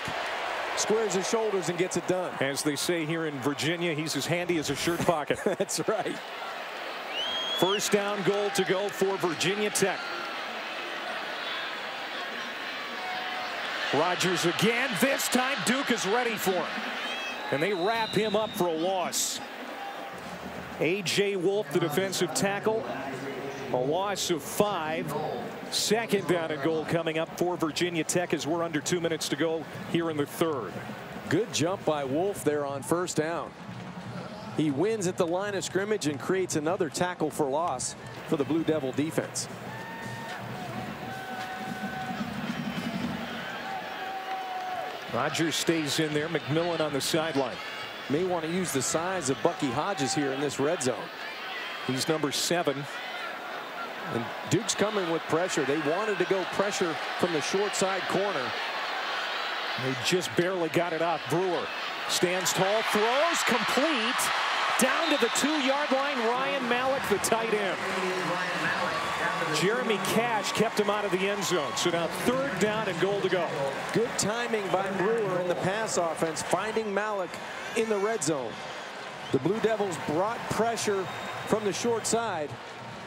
Squares his shoulders and gets it done. As they say here in Virginia, he's as handy as a shirt pocket. That's right. First down, goal to go for Virginia Tech. Rogers again. This time Duke is ready for him. And they wrap him up for a loss. A.J. Wolf, the defensive tackle. A loss of 5. Second down and goal coming up for Virginia Tech as we're under 2 minutes to go here in the third. Good jump by Wolf there on first down. He wins at the line of scrimmage and creates another tackle for loss for the Blue Devil defense. Rogers stays in there. McMillan on the sideline. May want to use the size of Bucky Hodges here in this red zone. He's number 7. And Duke's coming with pressure. They wanted to go pressure from the short side corner. They just barely got it off. Brewer stands tall, throws complete down to the 2-yard line. Ryan Malik, the tight end. Jeremy Cash kept him out of the end zone. So now third down and goal to go. Good timing by Brewer in the pass offense, finding Malik in the red zone. The Blue Devils brought pressure from the short side,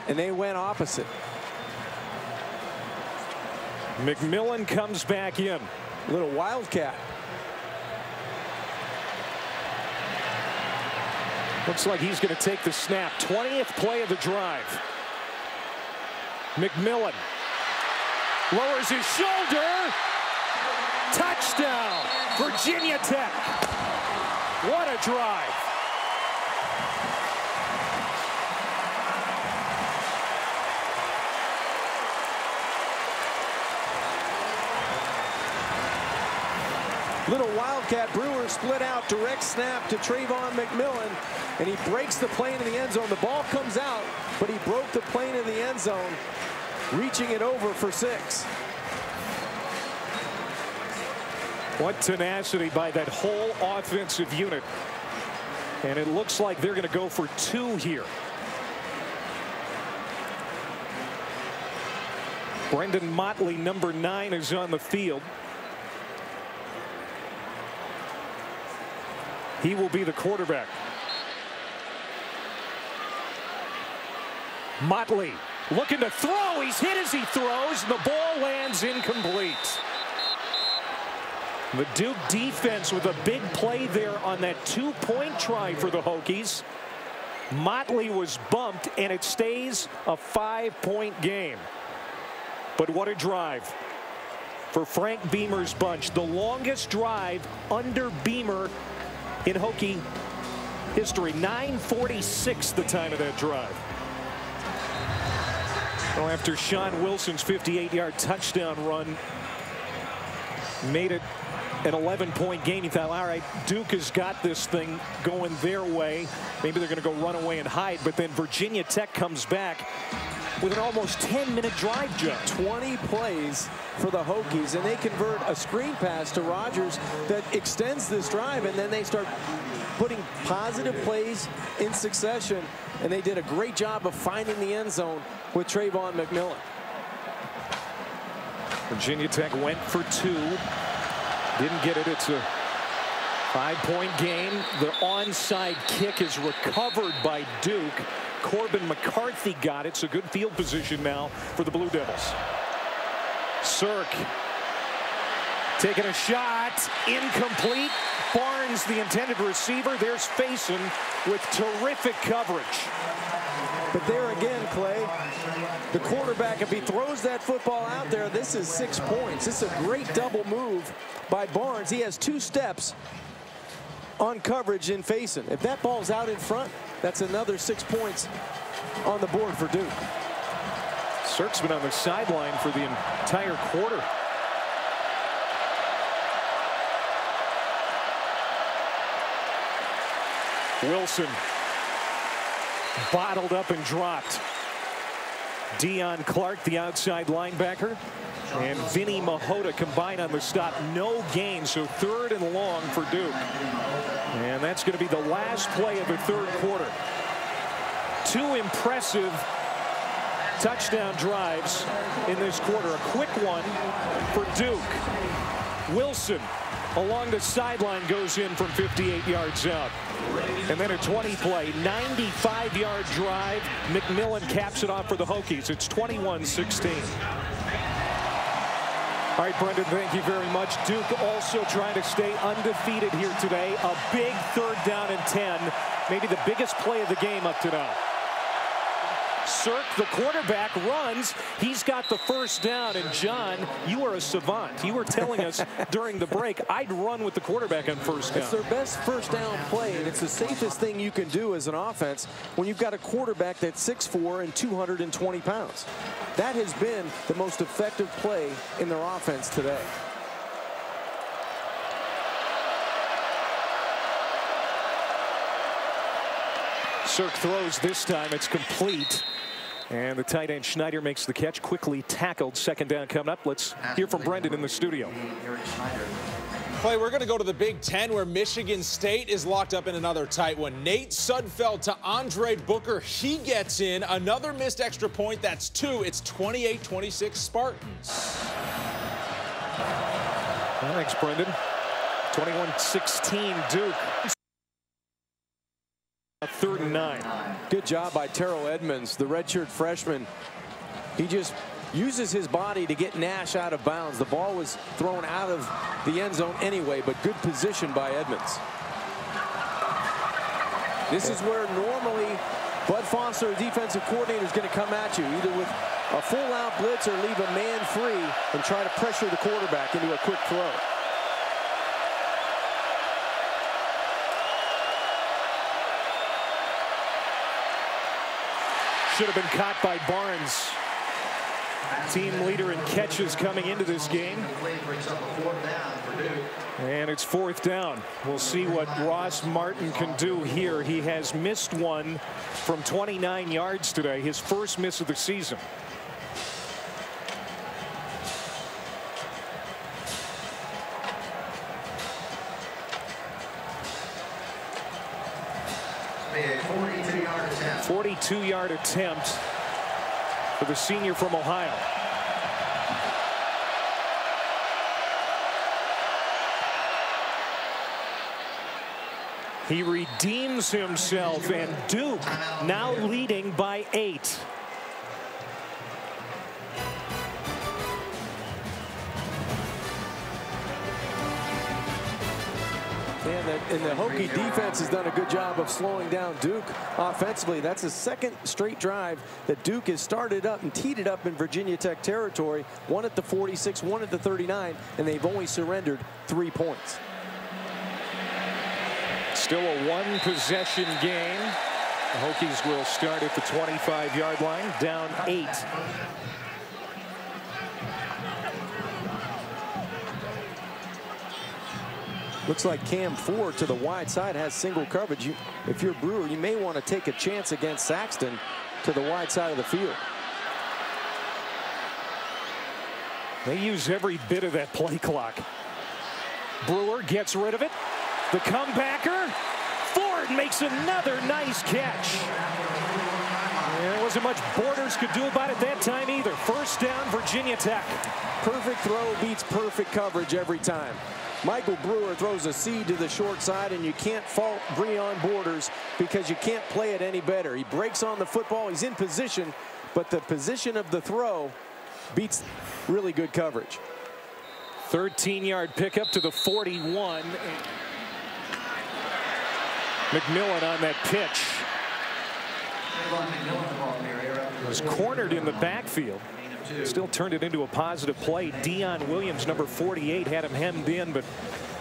and they went opposite. McMillan comes back in. Little wildcat. Looks like he's going to take the snap. 20th play of the drive. McMillan lowers his shoulder. Touchdown, Virginia Tech. What a drive. Little wildcat. Brewer split out, direct snap to Trayvon McMillan, and he breaks the plane in the end zone. The ball comes out, but he broke the plane in the end zone, reaching it over for 6. What tenacity by that whole offensive unit. And it looks like they're going to go for 2 here. Brendan Motley, number 9, is on the field. He will be the quarterback. Motley looking to throw. He's hit as he throws, and the ball lands incomplete. The Duke defense with a big play there on that 2-point try for the Hokies. Motley was bumped, and it stays a 5-point game. But what a drive for Frank Beamer's bunch. The longest drive under Beamer in Hokie history. 9:46 the time of that drive. Well, after Sean Wilson's 58-yard touchdown run made it an 11-point game. You thought, all right, Duke has got this thing going their way. Maybe they're going to go run away and hide. But then Virginia Tech comes back with an almost 10-minute drive, Joe. 20 plays for the Hokies, and they convert a screen pass to Rogers that extends this drive, and then they start putting positive plays in succession, and they did a great job of finding the end zone with Trayvon McMillan. Virginia Tech went for 2. Didn't get it. It's a 5-point game. The onside kick is recovered by Duke. Corbin McCarthy got it, so good field position now for the Blue Devils. Cirk taking a shot, incomplete. Barnes, the intended receiver. There's Faison with terrific coverage. But there again, Clay, the quarterback, if he throws that football out there, this is 6 points. This is a great double move by Barnes. He has 2 steps on coverage in Faison. If that ball's out in front, that's another 6 points on the board for Duke. Cirk's been on the sideline for the entire quarter. Wilson bottled up and dropped. Deion Clark, the outside linebacker, and Vinny Mahota combined on the stop. No gain, so 3rd and long for Duke. And that's going to be the last play of the 3rd quarter. 2 impressive touchdown drives in this quarter. A quick one for Duke. Wilson along the sideline goes in from 58 yards out. And then a 20-play, 95-yard drive. McMillan caps it off for the Hokies. It's 21-16. All right, Brendan, thank you very much. Duke also trying to stay undefeated here today. A big 3rd down and 10. Maybe the biggest play of the game up to now. Cirk, the quarterback, runs. He's got the 1st down. And, John, you are a savant. You were telling us during the break, I'd run with the quarterback on 1st down. It's their best 1st down play, and it's the safest thing you can do as an offense when you've got a quarterback that's 6'4" and 220 pounds. That has been the most effective play in their offense today. Cirk throws this time. It's complete. And the tight end Schneider makes the catch, quickly tackled. 2nd down coming up. Let's hear from Brendan in the studio. Clay, we're going to go to the Big Ten, where Michigan State is locked up in another tight one. Nate Sudfeld to Andre Booker. He gets in. Another missed extra point. That's 2. It's 28-26 Spartans. Thanks, Brendan. 21-16 Duke. 3rd and 9. Good job by Terrell Edmonds, the redshirt freshman. He just uses his body to get Nash out of bounds. The ball was thrown out of the end zone anyway, but good position by Edmonds. This is where normally Bud Foster, the defensive coordinator, is going to come at you, either with a full-out blitz or leave a man free and try to pressure the quarterback into a quick throw. Should have been caught by Barnes. Team leader in catches coming into this game. And it's 4th down. We'll see what Ross Martin can do here. He has missed one from 29 yards today, his 1st miss of the season. A 42-yard attempt. 42-yard attempt for the senior from Ohio. He redeems himself, and Duke now leading by 8. And the Hokie defense has done a good job of slowing down Duke offensively. That's the 2nd straight drive that Duke has started up and teed it up in Virginia Tech territory. One at the 46, one at the 39, and they've only surrendered 3 points. Still a 1-possession game. The Hokies will start at the 25-yard line, down 8. Looks like Cam Ford to the wide side has single coverage. If you're Brewer, you may want to take a chance against Saxton to the wide side of the field. They use every bit of that play clock. Brewer gets rid of it. The comebacker. Ford makes another nice catch. There wasn't much Borders could do about it that time either. First down, Virginia Tech. Perfect throw beats perfect coverage every time. Michael Brewer throws a seed to the short side, and you can't fault Breon Borders because you can't play it any better. He breaks on the football. He's in position, but the position of the throw beats really good coverage. 13-yard pickup to the 41. McMillan on that pitch. Was cornered in the backfield. Still turned it into a positive play. Dion Williams, number 48, had him hemmed in, but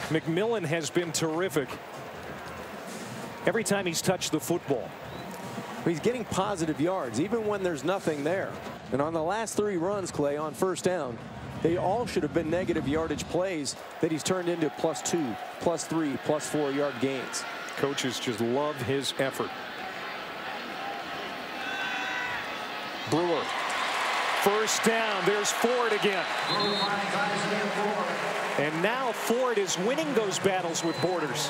McMillan has been terrific every time he's touched the football. He's getting positive yards even when there's nothing there. And on the last 3 runs, Clay, on first down, they all should have been negative yardage plays that he's turned into +2, +3, +4 yard gains. Coaches just love his effort. Brewer. First down. There's Ford again. And now Ford is winning those battles with Borders.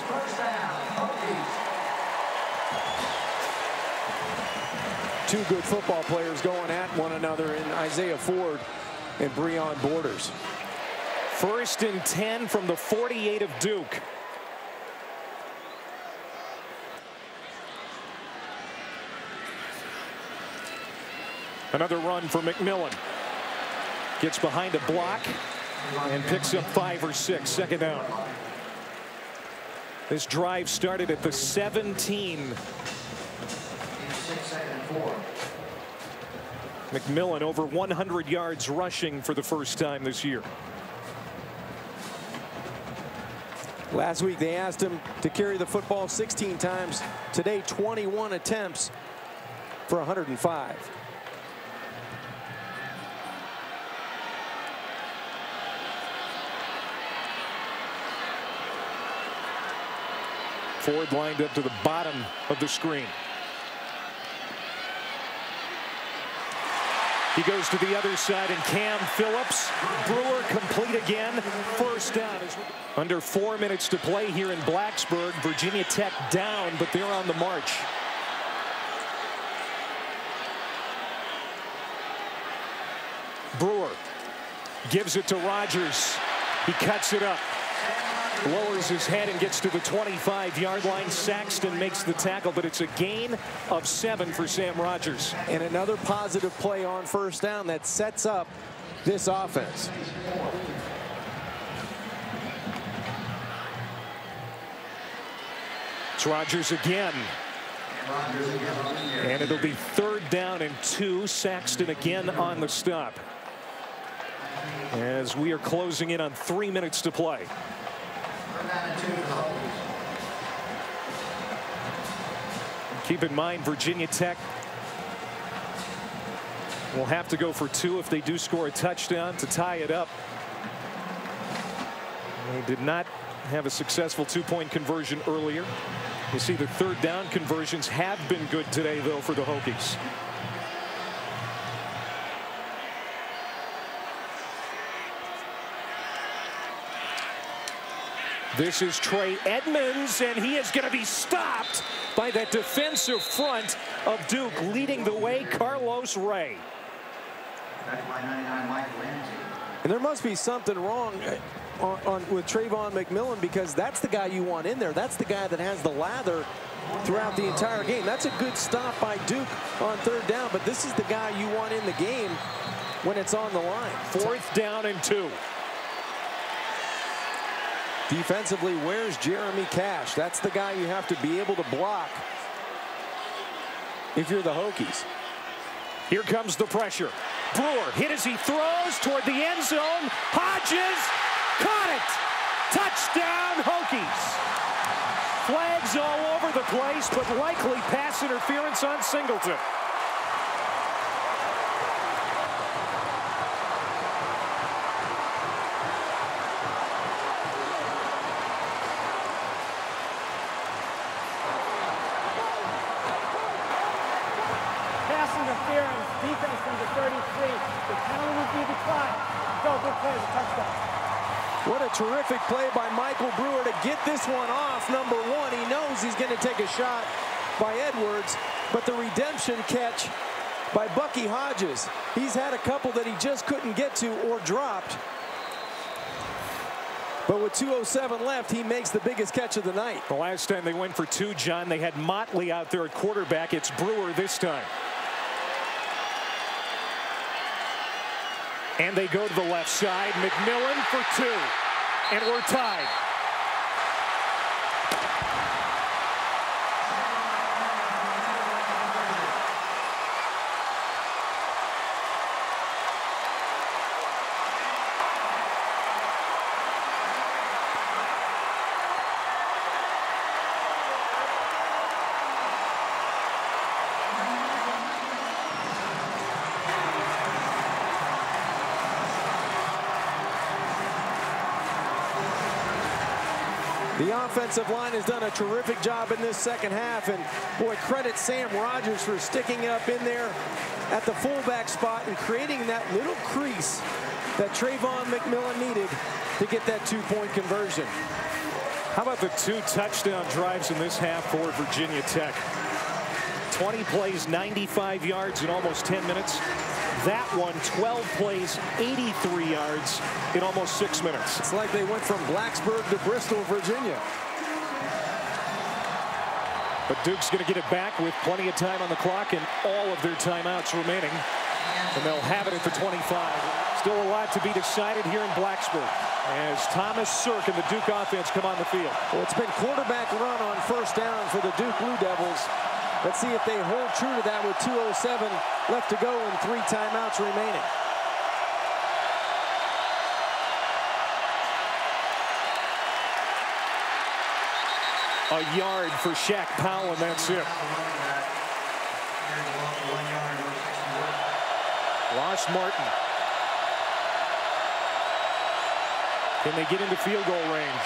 Two good football players going at one another in Isaiah Ford and Breon Borders. First and 10 from the 48 of Duke. Another run for McMillan. Gets behind a block and picks up 5 or 6. Second down. This drive started at the 17. McMillan over 100 yards rushing for the first time this year. Last week they asked him to carry the football 16 times. Today 21 attempts for 105. Ford lined up to the bottom of the screen. He goes to the other side, and Cam Phillips. Brewer complete again. First down. Under 4 minutes to play here in Blacksburg. Virginia Tech down, but they're on the march. Brewer gives it to Rogers. He cuts it up. Lowers his head and gets to the 25-yard line. Saxton makes the tackle, but it's a gain of 7 for Sam Rogers. And another positive play on first down that sets up this offense. It's Rogers again. And it'll be 3rd down and 2. Saxton again on the stop. As we are closing in on 3 minutes to play. Keep in mind, Virginia Tech will have to go for 2 if they do score a touchdown to tie it up. They did not have a successful 2-point conversion earlier. You see the 3rd down conversions have been good today, though, for the Hokies. This is Trey Edmonds, and he is going to be stopped by that defensive front of Duke. Leading the way, Carlos Ray. And there must be something wrong with Trayvon McMillan, because that's the guy you want in there. That's the guy that has the lather throughout the entire game. That's a good stop by Duke on 3rd down, but this is the guy you want in the game when it's on the line. 4th down and 2. Defensively, where's Jeremy Cash? That's the guy you have to be able to block if you're the Hokies. Here comes the pressure. Brewer hit as he throws toward the end zone. Hodges caught it. Touchdown, Hokies. Flags all over the place, but likely pass interference on Singleton. interference, defense number 33. The penalty would be declined. Go, good play, the touchdown. What a terrific play by Michael Brewer to get this one off. Number one, he knows he's going to take a shot by Edwards, but the redemption catch by Bucky Hodges. He's had a couple that he just couldn't get to or dropped. But with 2:07 left, he makes the biggest catch of the night. The last time they went for two, John, they had Motley out there at quarterback. It's Brewer this time. And they go to the left side. McMillan for two. And we're tied. The offensive line has done a terrific job in this second half, and boy, credit Sam Rogers for sticking it up in there at the fullback spot and creating that little crease that Trayvon McMillan needed to get that two-point conversion. How about the two touchdown drives in this half for Virginia Tech? 20 plays, 95 yards in almost 10 minutes. That one, 12 plays, 83 yards in almost 6 minutes. It's like they went from Blacksburg to Bristol, Virginia. But Duke's going to get it back with plenty of time on the clock and all of their timeouts remaining. And they'll have it at the 25. Still a lot to be decided here in Blacksburg as Thomas Sirk and the Duke offense come on the field. Well, it's been quarterback run on first down for the Duke Blue Devils. Let's see if they hold true to that with 2:07 left to go and 3 timeouts remaining. A yard for Shaq Powell, and that's it. Ross Martin. Can they get into field goal range?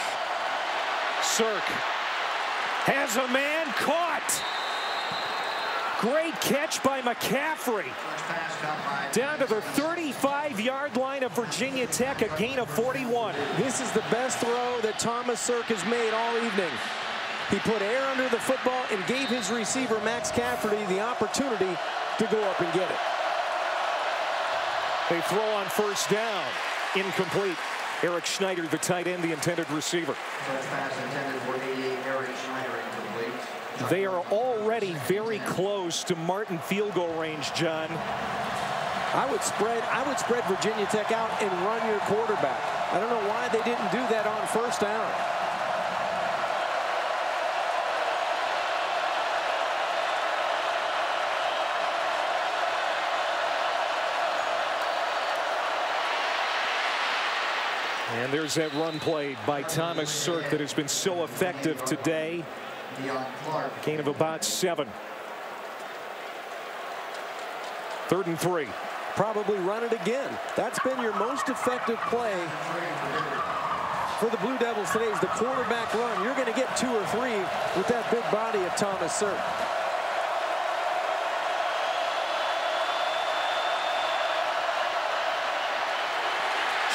Sirk has a man caught. Great catch by McCaffrey. Down to the 35-yard line of Virginia Tech, a gain of 41. This is the best throw that Thomas Sirk has made all evening. He put air under the football and gave his receiver, Max Cafferty, the opportunity to go up and get it. They throw on first down. Incomplete. Eric Schneider, the tight end, the intended receiver. They are already very close to Martin field goal range, John. I would spread Virginia Tech out and run your quarterback. I don't know why they didn't do that on first down. And there's that run play by Thomas Sirk that has been so effective today. Gain of about 7. 3rd and 3. Probably run it again. That's been your most effective play for the Blue Devils today is the quarterback run. You're going to get 2 or 3 with that big body of Thomas Sirk.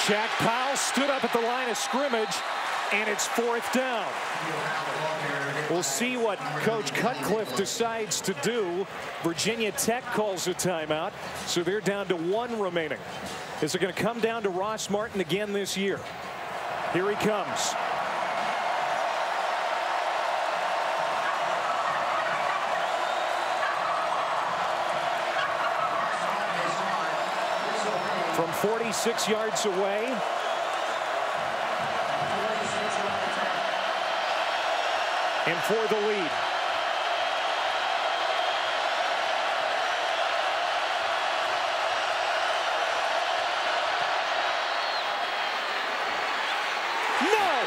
Shaq Powell stood up at the line of scrimmage, and it's 4th down. We'll see what Coach Cutcliffe decides to do. Virginia Tech calls a timeout, so they're down to 1 remaining. Is it going to come down to Ross Martin again this year? Here he comes. From 46 yards away. And for the lead. No!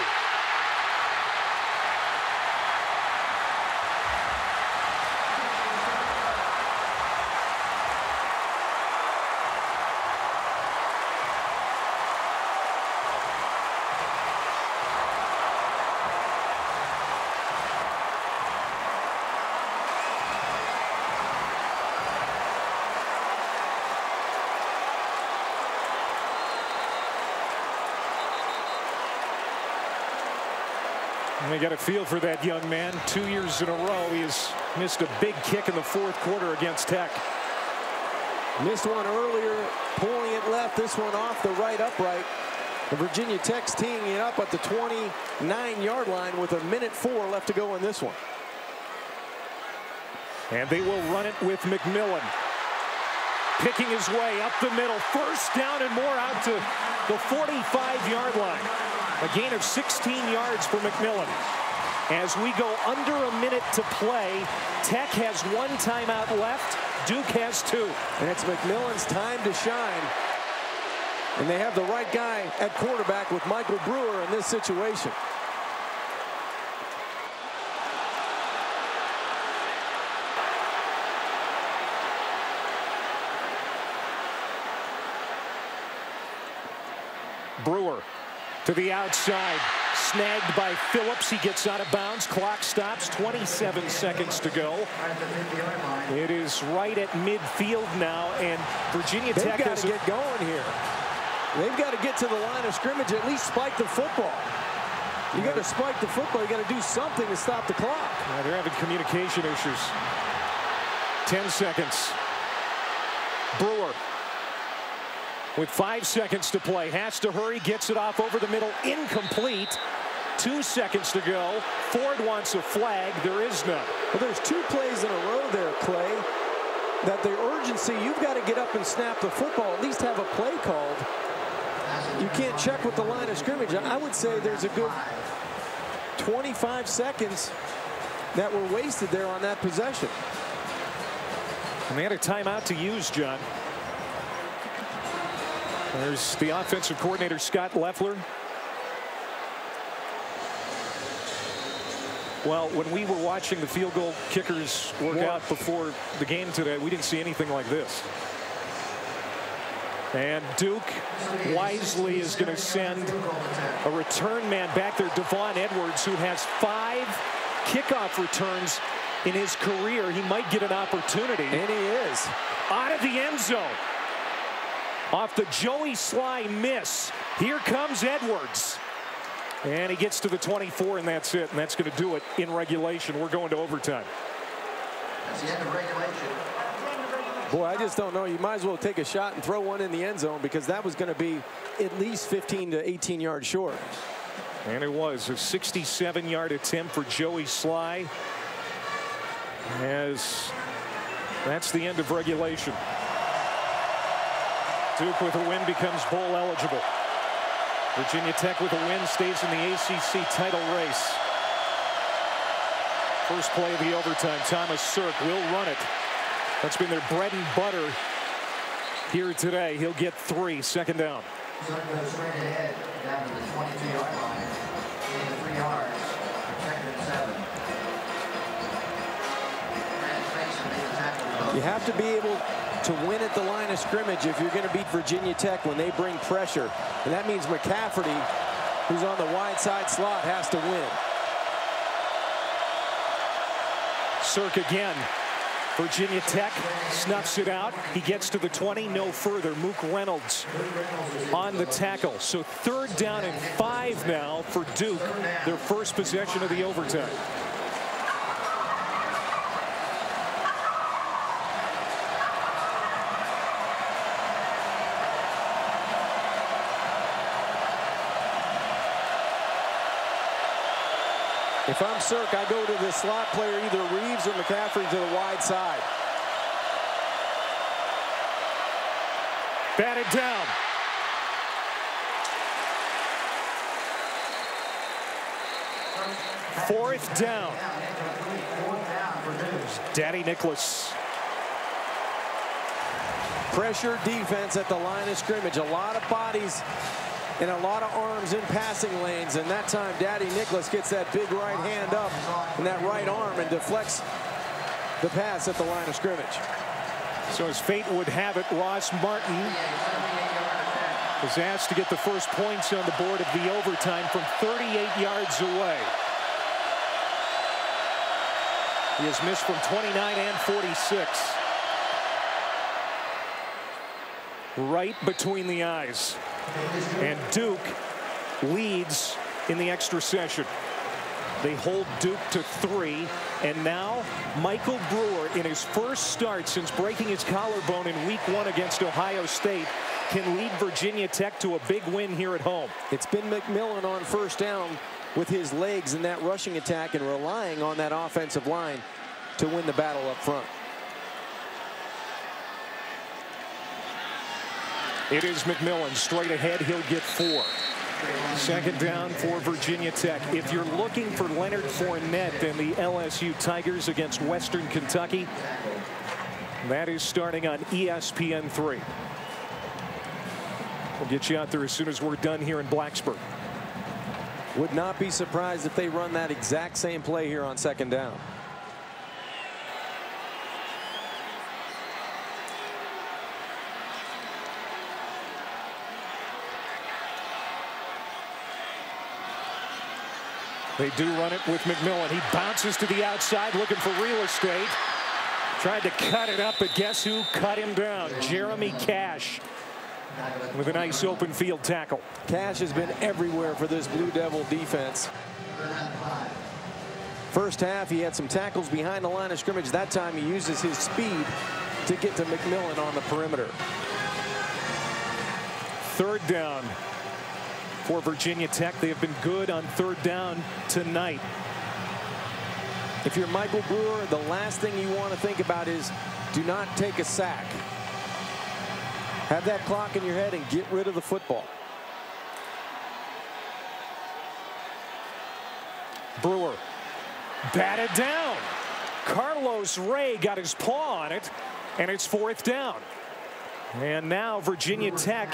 We got a feel for that young man. 2 years in a row, he has missed a big kick in the fourth quarter against Tech. Missed one earlier, pulling it left, this one off the right upright. And Virginia Tech's teeing it up at the 29-yard line with 1:04 left to go in this one. And they will run it with McMillan. Picking his way up the middle. First down and more out to the 45-yard line. A gain of 16 yards for McMillan. As we go under a minute to play, Tech has 1 timeout left. Duke has 2. And it's McMillan's time to shine. And they have the right guy at quarterback with Michael Brewer in this situation. Brewer to the outside, snagged by Phillips. He gets out of bounds. Clock stops. 27 seconds to go. It is right at midfield now, and Virginia Tech has to get going here. They've got to get to the line of scrimmage, at least spike the football. You got to spike the football. You got to do something to stop the clock. They're having communication issues. 10 seconds. Brewer with 5 seconds to play, has to hurry, gets it off over the middle, incomplete. 2 seconds to go. Ford wants a flag. There is none. Well, there's 2 plays in a row there, Clay, that the urgency, you've got to get up and snap the football, at least have a play called. You can't check with the line of scrimmage. I would say there's a good 25 seconds that were wasted there on that possession. And they had a timeout to use, John. There's the offensive coordinator, Scott Leffler. Well, when we were watching the field goal kickers work out before the game today, we didn't see anything like this. And Duke wisely is going to send a return man back there, Devon Edwards, who has 5 kickoff returns in his career. He might get an opportunity. And he is. Out of the end zone. Off the Joey Sly miss. Here comes Edwards. And he gets to the 24, and that's it. And that's going to do it in regulation. We're going to overtime. That's the end of regulation. Boy, I just don't know. You might as well take a shot and throw one in the end zone, because that was going to be at least 15 to 18 yards short. And it was a 67-yard attempt for Joey Sly. As that's the end of regulation. Duke with a win becomes bowl eligible. Virginia Tech with a win stays in the ACC title race. First play of the overtime. Thomas Sirk will run it. That's been their bread and butter here today. He'll get 3. Second down. Sirk goes straight ahead down to the 22-yard line. Gain of 3 yards. Second and 7. You have to be able to win at the line of scrimmage if you're going to beat Virginia Tech when they bring pressure. And that means McCafferty, who's on the wide side slot, has to win. Sirk again. Virginia Tech snuffs it out. He gets to the 20, no further. Mook Reynolds on the tackle. So 3rd down and 5 now for Duke, their first possession of the overtime. If I'm Sirk, I go to the slot player, either Reeves or McCaffrey, to the wide side. Batted down. Fourth down. There's Daddy Nicholas. Pressure defense at the line of scrimmage. A lot of bodies and a lot of arms in passing lanes, and that time Daddy Nicholas gets that big right hand up and that right arm and deflects the pass at the line of scrimmage. So as fate would have it, Ross Martin is asked to get the first points on the board of the overtime from 38 yards away. He has missed from 29 and 46. Right between the eyes. And Duke leads in the extra session. They hold Duke to 3. And now Michael Brewer, in his first start since breaking his collarbone in week 1 against Ohio State, can lead Virginia Tech to a big win here at home. It's been McMillan on first down with his legs in that rushing attack and relying on that offensive line to win the battle up front. It is McMillan straight ahead. He'll get 4. Second down for Virginia Tech. If you're looking for Leonard Fournette and the LSU Tigers against Western Kentucky, that is starting on ESPN3. We'll get you out there as soon as we're done here in Blacksburg. Would not be surprised if they run that exact same play here on second down. They do run it with McMillan. He bounces to the outside looking for real estate. Tried to cut it up, but guess who cut him down? Jeremy Cash with a nice open field tackle. Cash has been everywhere for this Blue Devil defense. First half, he had some tackles behind the line of scrimmage. That time, he uses his speed to get to McMillan on the perimeter. Third down for Virginia Tech. They have been good on third down tonight. If you're Michael Brewer, the last thing you want to think about is do not take a sack. Have that clock in your head and get rid of the football. Brewer batted down. Carlos Ray got his paw on it, and it's fourth down. And now Virginia Tech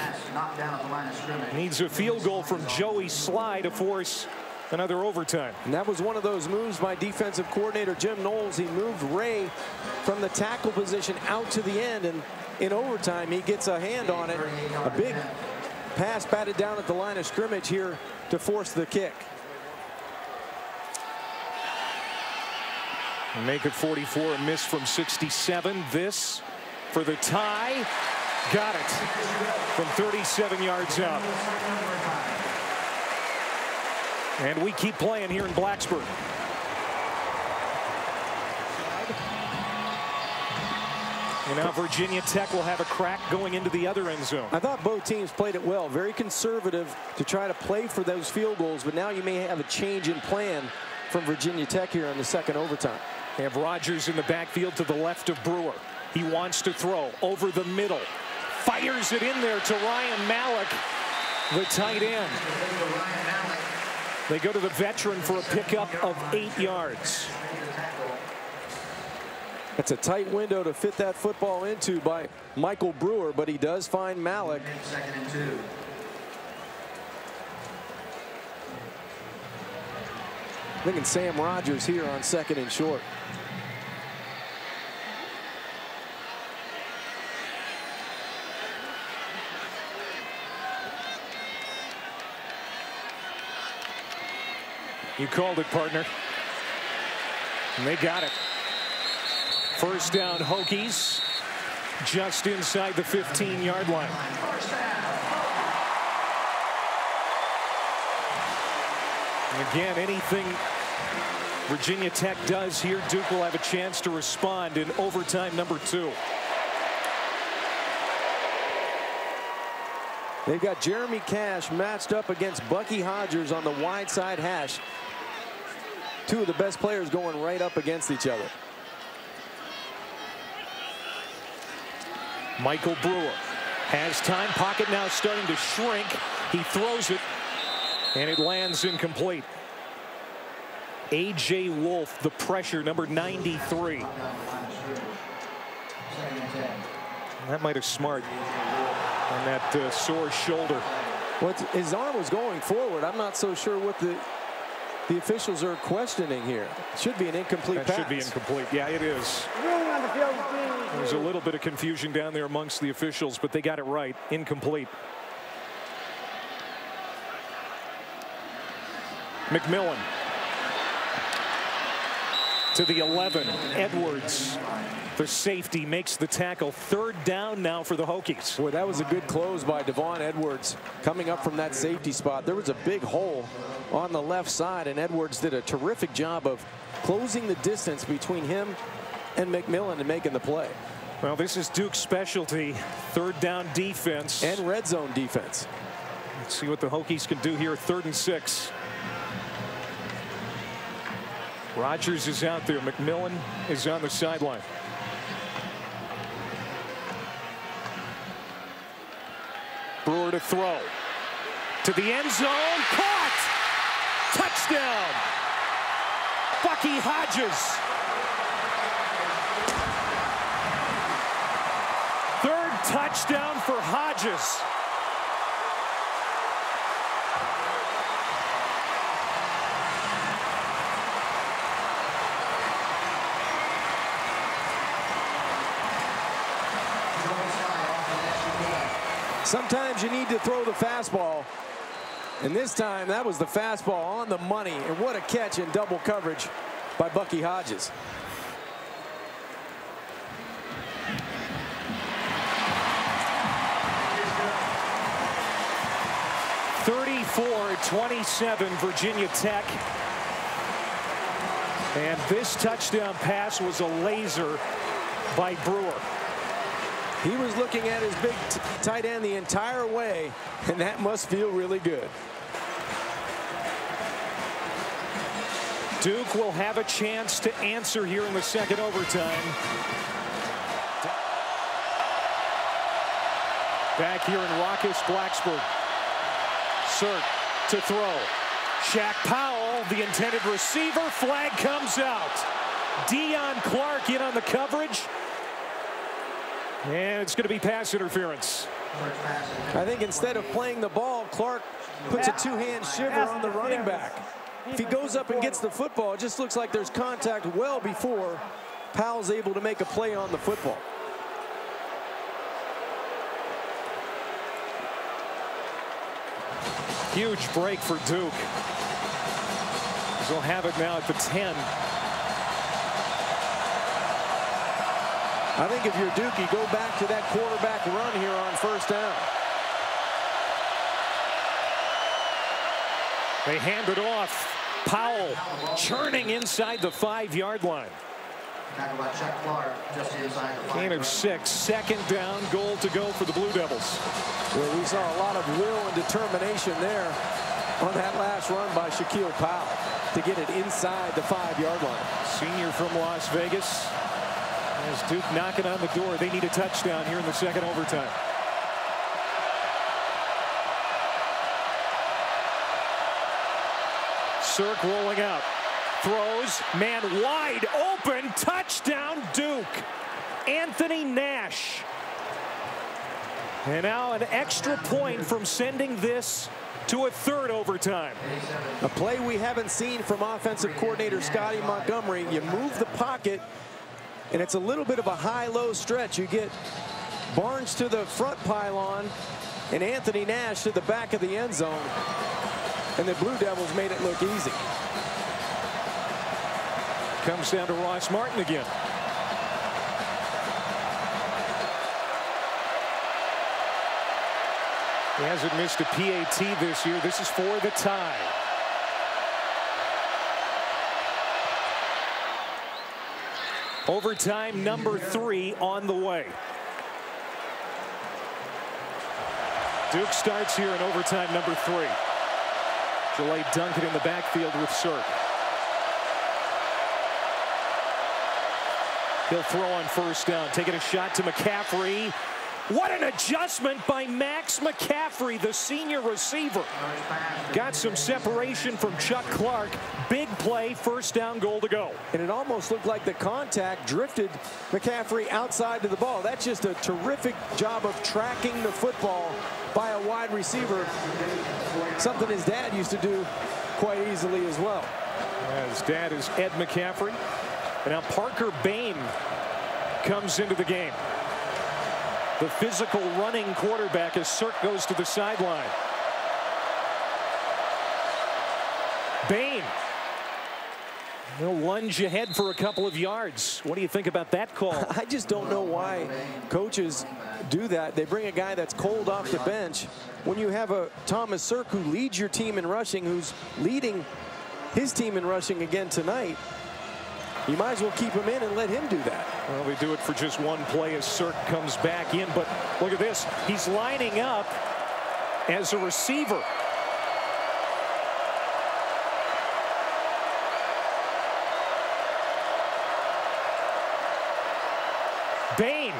needs a field goal from Joey Sly to force another overtime. And that was one of those moves by defensive coordinator Jim Knowles. He moved Ray from the tackle position out to the end, and in overtime he gets a hand on it. A big pass batted down at the line of scrimmage here to force the kick. Make it 44, a miss from 67. This for the tie. Got it from 37 yards out. And we keep playing here in Blacksburg. And now Virginia Tech will have a crack going into the other end zone. I thought both teams played it well. Very conservative to try to play for those field goals, but now you may have a change in plan from Virginia Tech here in the second overtime. They have Rogers in the backfield to the left of Brewer. He wants to throw over the middle. Fires it in there to Ryan Malik, the tight end. They go to the veteran for a pickup of 8 yards. It's a tight window to fit that football into by Michael Brewer, but he does find Malik. Second and 2. Thinking Sam Rogers here on second and short. You called it, partner. And they got it. First down, Hokies. Just inside the 15-yard line. And again, anything Virginia Tech does here, Duke will have a chance to respond in overtime number 2. They've got Jeremy Cash matched up against Bucky Hodgers on the wide side hash. Two of the best players going right up against each other. Michael Brewer has time. Pocket now starting to shrink. He throws it, and it lands incomplete. A.J. Wolf, the pressure, number 93. That might have smart on that sore shoulder. Well, his arm was going forward. I'm not so sure what the officials are questioning here. It should be an incomplete pass. That should be incomplete. Yeah, it is. There's a little bit of confusion down there amongst the officials, but they got it right. Incomplete. McMillan to the 11. Edwards The safety makes the tackle. Third down now for the Hokies. Boy, that was a good close by Devon Edwards coming up from that safety spot. There was a big hole on the left side, and Edwards did a terrific job of closing the distance between him and McMillan and making the play. Well, this is Duke's specialty. Third down defense. And red zone defense. Let's see what the Hokies can do here. 3rd and 6. Rodgers is out there. McMillan is on the sideline. Brewer to throw. To the end zone. Caught! Touchdown! Bucky Hodges. 3rd touchdown for Hodges. Sometimes you need to throw the fastball, and this time that was the fastball on the money, and what a catch in double coverage by Bucky Hodges. (34-27) Virginia Tech, and this touchdown pass was a laser by Brewer. He was looking at his big tight end the entire way, and that must feel really good. Duke will have a chance to answer here in the second overtime. Back here in raucous Blacksburg. Sirk to throw. Shaq Powell, the intended receiver. Flag comes out. Deion Clark in on the coverage. And it's going to be pass interference. I think instead of playing the ball, Clark puts a two-hand shiver on the running back. If he goes up and gets the football, it just looks like there's contact well before Powell's able to make a play on the football. Huge break for Duke. They'll have it now at the 10. I think if you're Duke, you go back to that quarterback run here on 1st down. They hand it off. Powell churning inside the 5-yard line. Gain of 6. 2nd down. Goal to go for the Blue Devils. Well, we saw a lot of will and determination there on that last run by Shaquille Powell to get it inside the 5-yard line. Senior from Las Vegas. As Duke knocking on the door, they need a touchdown here in the second overtime. Sirk rolling out. Throws. Man wide open. Touchdown Duke. Anthony Nash. And now an extra point from sending this to a 3rd overtime. A play we haven't seen from offensive coordinator Scotty Montgomery. You move the pocket, and it's a little bit of a high-low stretch. You get Barnes to the front pylon and Anthony Nash to the back of the end zone. And the Blue Devils made it look easy. Comes down to Ross Martin again. He hasn't missed a PAT this year. This is for the tie. Overtime number 3 on the way. Duke starts here in overtime number 3. Jalay Duncan in the backfield with Sirk. He'll throw on 1st down, taking a shot to McCaffrey. What an adjustment by Max McCaffrey, the senior receiver. Got some separation from Chuck Clark. Big play, 1st down, goal to go. And it almost looked like the contact drifted McCaffrey outside to the ball. That's just a terrific job of tracking the football by a wide receiver. Something his dad used to do quite easily as well. Yeah, his dad is Ed McCaffrey. And now Parker Bain comes into the game. The physical running quarterback as Sirk goes to the sideline. Bain They'll lunge ahead for a couple of yards. What do you think about that call? I just don't know why coaches do that. They bring a guy that's cold off the bench. When you have a Thomas Sirk who leads your team in rushing, who's leading his team in rushing again tonight, you might as well keep him in and let him do that. Well, they do it for just one play as Sirk comes back in. But look at this. He's lining up as a receiver. Bain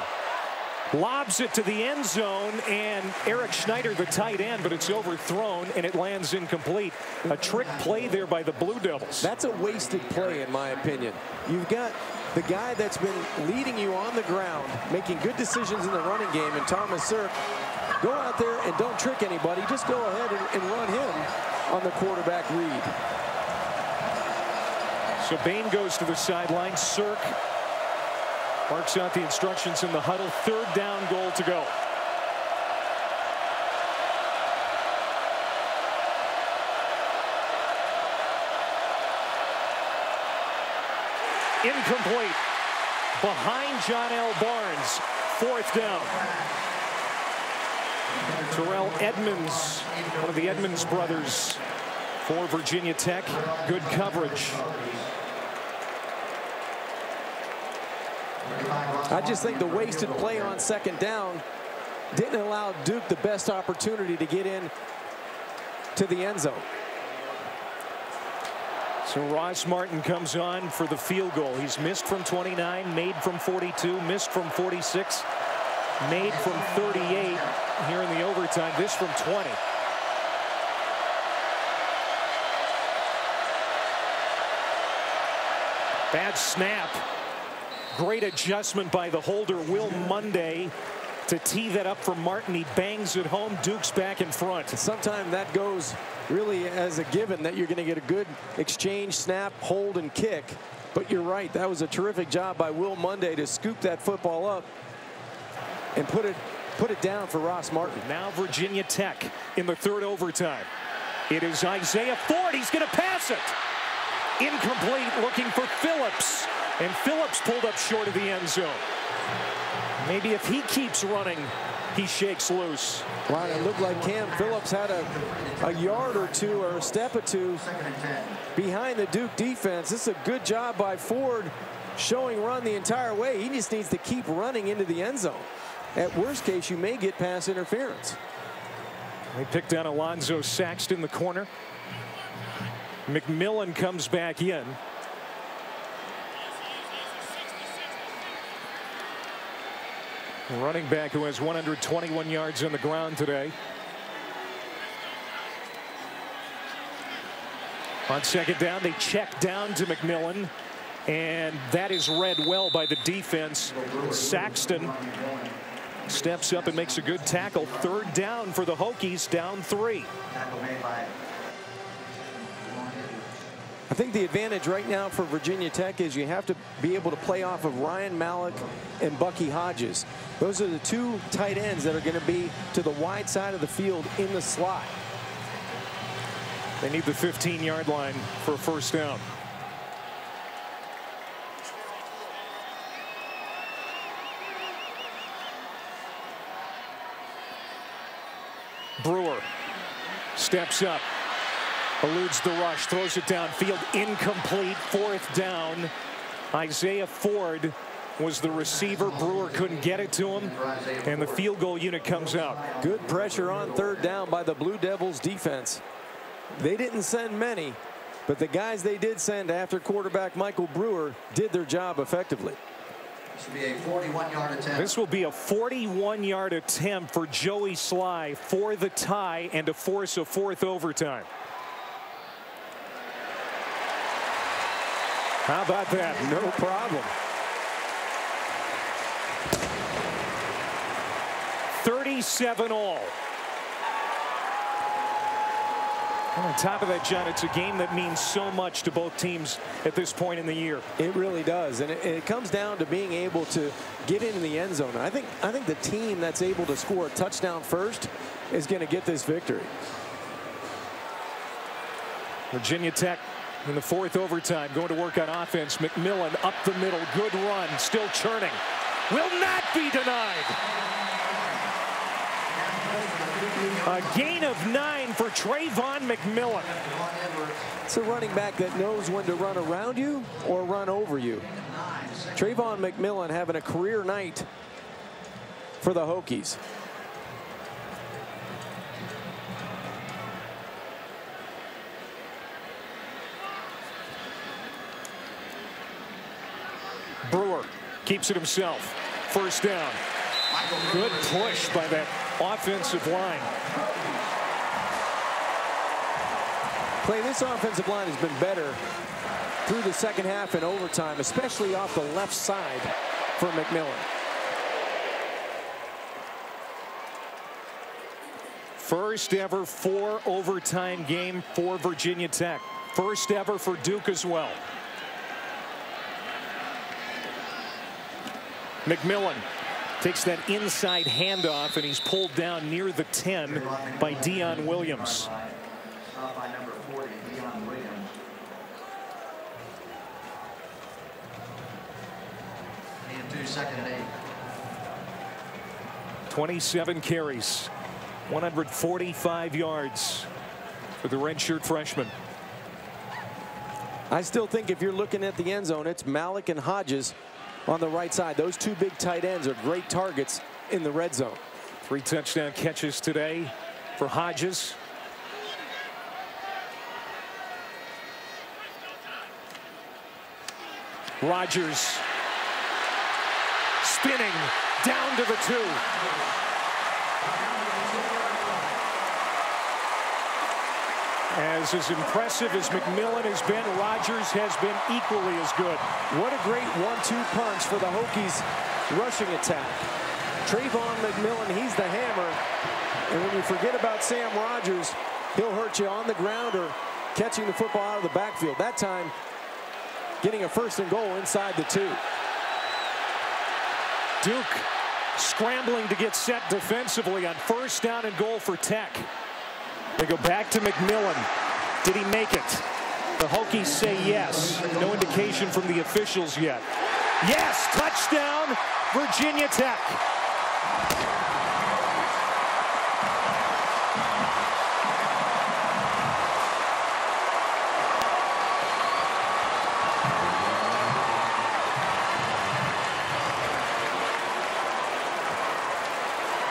lobs it to the end zone, and Eric Schneider, the tight end, but it's overthrown and it lands incomplete. A trick play there by the Blue Devils. That's a wasted play, in my opinion. You've got the guy that's been leading you on the ground, making good decisions in the running game, and Thomas Sirk. Go out there and don't trick anybody. Just go ahead and run him on the quarterback read. So Bain goes to the sideline. Sirk barks out the instructions in the huddle. 3rd down, goal to go. Incomplete. Behind John L. Barnes. 4th down. Terrell Edmonds, one of the Edmonds brothers for Virginia Tech. Good coverage. I just think the wasted play on 2nd down didn't allow Duke the best opportunity to get in to the end zone. So Ross Martin comes on for the field goal. He's missed from 29, made from 42, missed from 46, made from 38 here in the overtime. This from 20. Bad snap. Great adjustment by the holder, Will Monday, to tee that up for Martin. He bangs it home. Duke's back in front. Sometimes that goes really as a given that you're going to get a good exchange, snap, hold, and kick. But you're right. That was a terrific job by Will Monday to scoop that football up and put it down for Ross Martin. Now Virginia Tech in the 3rd overtime. It is Isaiah Ford. He's going to pass it. Incomplete, looking for Phillips. And Phillips pulled up short of the end zone. Maybe if he keeps running, he shakes loose. Wow, it looked like Cam Phillips had a yard or two or a step or two behind the Duke defense. This is a good job by Ford showing run the entire way. He just needs to keep running into the end zone. At worst case, you may get pass interference. They picked down Alonzo Saxton in the corner. McMillan comes back in. A running back who has 121 yards on the ground today. On 2nd down, they check down to McMillan, and that is read well by the defense. Saxton steps up and makes a good tackle. 3rd down for the Hokies, down 3. I think the advantage right now for Virginia Tech is you have to be able to play off of Ryan Malik and Bucky Hodges. Those are the 2 tight ends that are going to be to the wide side of the field in the slot. They need the 15-yard line for a 1st down. Brewer steps up. Eludes the rush, throws it downfield, incomplete. 4th down. Isaiah Ford was the receiver. Brewer couldn't get it to him, and the field goal unit comes out. Good pressure on 3rd down by the Blue Devils defense. They didn't send many, but the guys they did send after quarterback Michael Brewer did their job effectively. This will be a 41-yard attempt. This will be a 41-yard attempt for Joey Sly for the tie and to force a 4th overtime. How about that? No problem. 37 all. And on top of that, John, it's a game that means so much to both teams at this point in the year. It really does, and it comes down to being able to get into the end zone. I think the team that's able to score a touchdown first is going to get this victory. Virginia Tech In the fourth overtime, going to work on offense. McMillan up the middle. Good run. Still churning. Will not be denied. A gain of 9 for Trayvon McMillan. It's a running back that knows when to run around you or run over you. Trayvon McMillan having a career night for the Hokies. Brewer keeps it himself. First down. Good push by that offensive line. Clay, this offensive line has been better through the second half and overtime, especially off the left side for McMillan. First ever 4 overtime game for Virginia Tech. First ever for Duke as well. McMillan takes that inside handoff, and he's pulled down near the 10 by Dion Williams. By number 40, Dion Williams. 2nd and 8. 27 carries, 145 yards for the redshirt freshman. I still think if you're looking at the end zone, it's Malik and Hodges on the right side. Those two big tight ends are great targets in the red zone. 3 touchdown catches today for Hodges. Rodgers spinning down to the 2. As impressive as McMillan has been, Rodgers has been equally as good. What a great 1-2 punch for the Hokies rushing attack. Trayvon McMillan, he's the hammer. And when you forget about Sam Rodgers, he'll hurt you on the ground or catching the football out of the backfield. That time, getting a 1st and goal inside the 2. Duke scrambling to get set defensively on 1st down and goal for Tech. They go back to McMillan. Did he make it? The Hokies say yes. No indication from the officials yet. Yes, touchdown, Virginia Tech.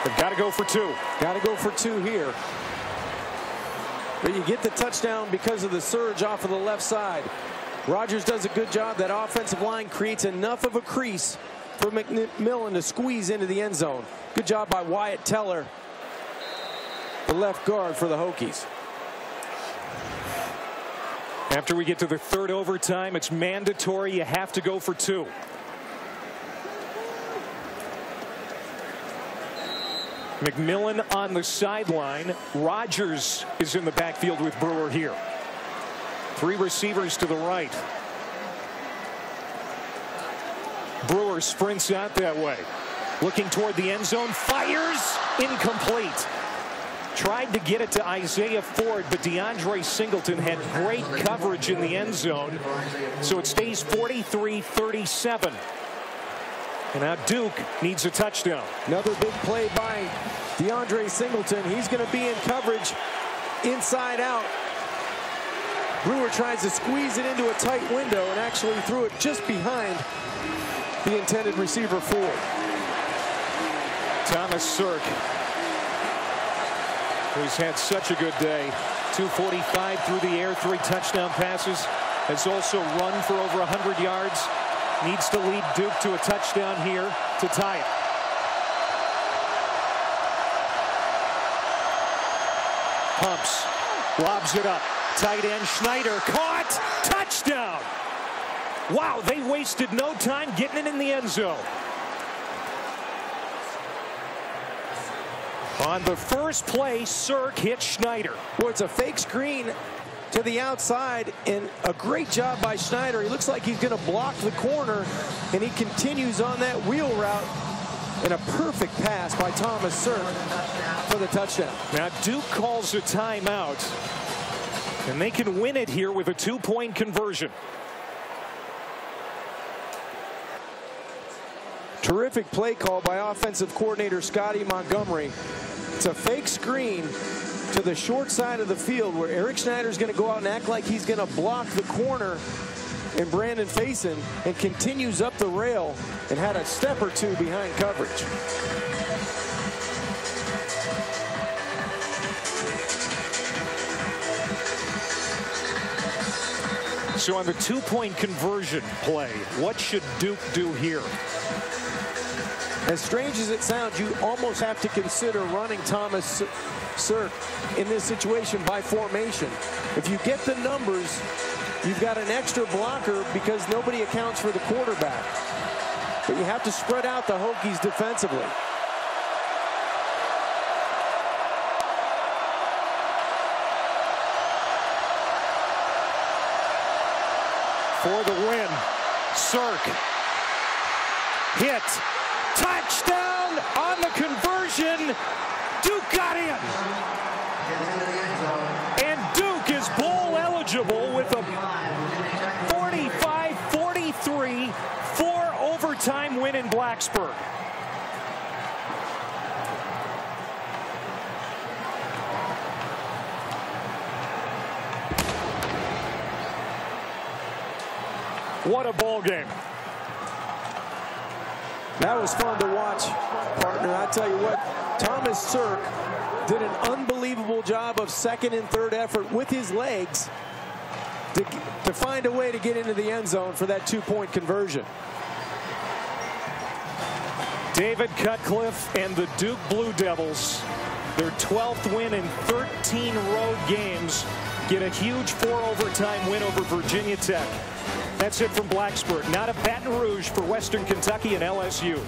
They've got to go for 2. Got to go for 2 here. But you get the touchdown because of the surge off of the left side. Rodgers does a good job. That offensive line creates enough of a crease for McMillan to squeeze into the end zone. Good job by Wyatt Teller, the left guard for the Hokies. After we get to the 3rd overtime, it's mandatory. You have to go for 2. McMillan on the sideline. Rodgers is in the backfield with Brewer here. 3 receivers to the right. Brewer sprints out that way. Looking toward the end zone. Fires. Incomplete. Tried to get it to Isaiah Ford, but DeAndre Singleton had great coverage in the end zone. So it stays 43-37. And now Duke needs a touchdown. Another big play by DeAndre Singleton. He's going to be in coverage inside out. Brewer tries to squeeze it into a tight window and actually threw it just behind the intended receiver Ford. Thomas Sirk, who's had such a good day. 245 through the air, 3 touchdown passes. Has also run for over 100 yards. Needs to lead Duke to a touchdown here to tie it. Pumps, lobs it up. Tight end Schneider caught. Touchdown. Wow, they wasted no time getting it in the end zone. On the first play, Sirk hit Schneider. Well, it's a fake screen to the outside, and a great job by Schneider. He looks like he's going to block the corner, and he continues on that wheel route, and a perfect pass by Thomas Sirk for the touchdown. Now Duke calls a timeout. And they can win it here with a 2-point conversion. Terrific play call by offensive coordinator Scotty Montgomery. It's a fake screen to the short side of the field where Eric Schneider's going to go out and act like he's going to block the corner and Brandon Faison, and continues up the rail and had a step or two behind coverage. So on the 2-point conversion play, what should Duke do here? As strange as it sounds, you almost have to consider running Thomas Sirk in this situation by formation. If you get the numbers, you've got an extra blocker because nobody accounts for the quarterback. But you have to spread out the Hokies defensively. For the win, Sirk hit, touchdown on the conversion. Duke got in, and Duke is bowl eligible with a 45-43 4-overtime win in Blacksburg. What a ball game. That was fun to watch, partner. I tell you what, Thomas Sirk did an unbelievable job of second and third effort with his legs to find a way to get into the end zone for that 2-point conversion. David Cutcliffe and the Duke Blue Devils, their 12th win in 13 road games, get a huge 4-overtime win over Virginia Tech. That's it from Blacksburg. Now to Baton Rouge for Western Kentucky and LSU.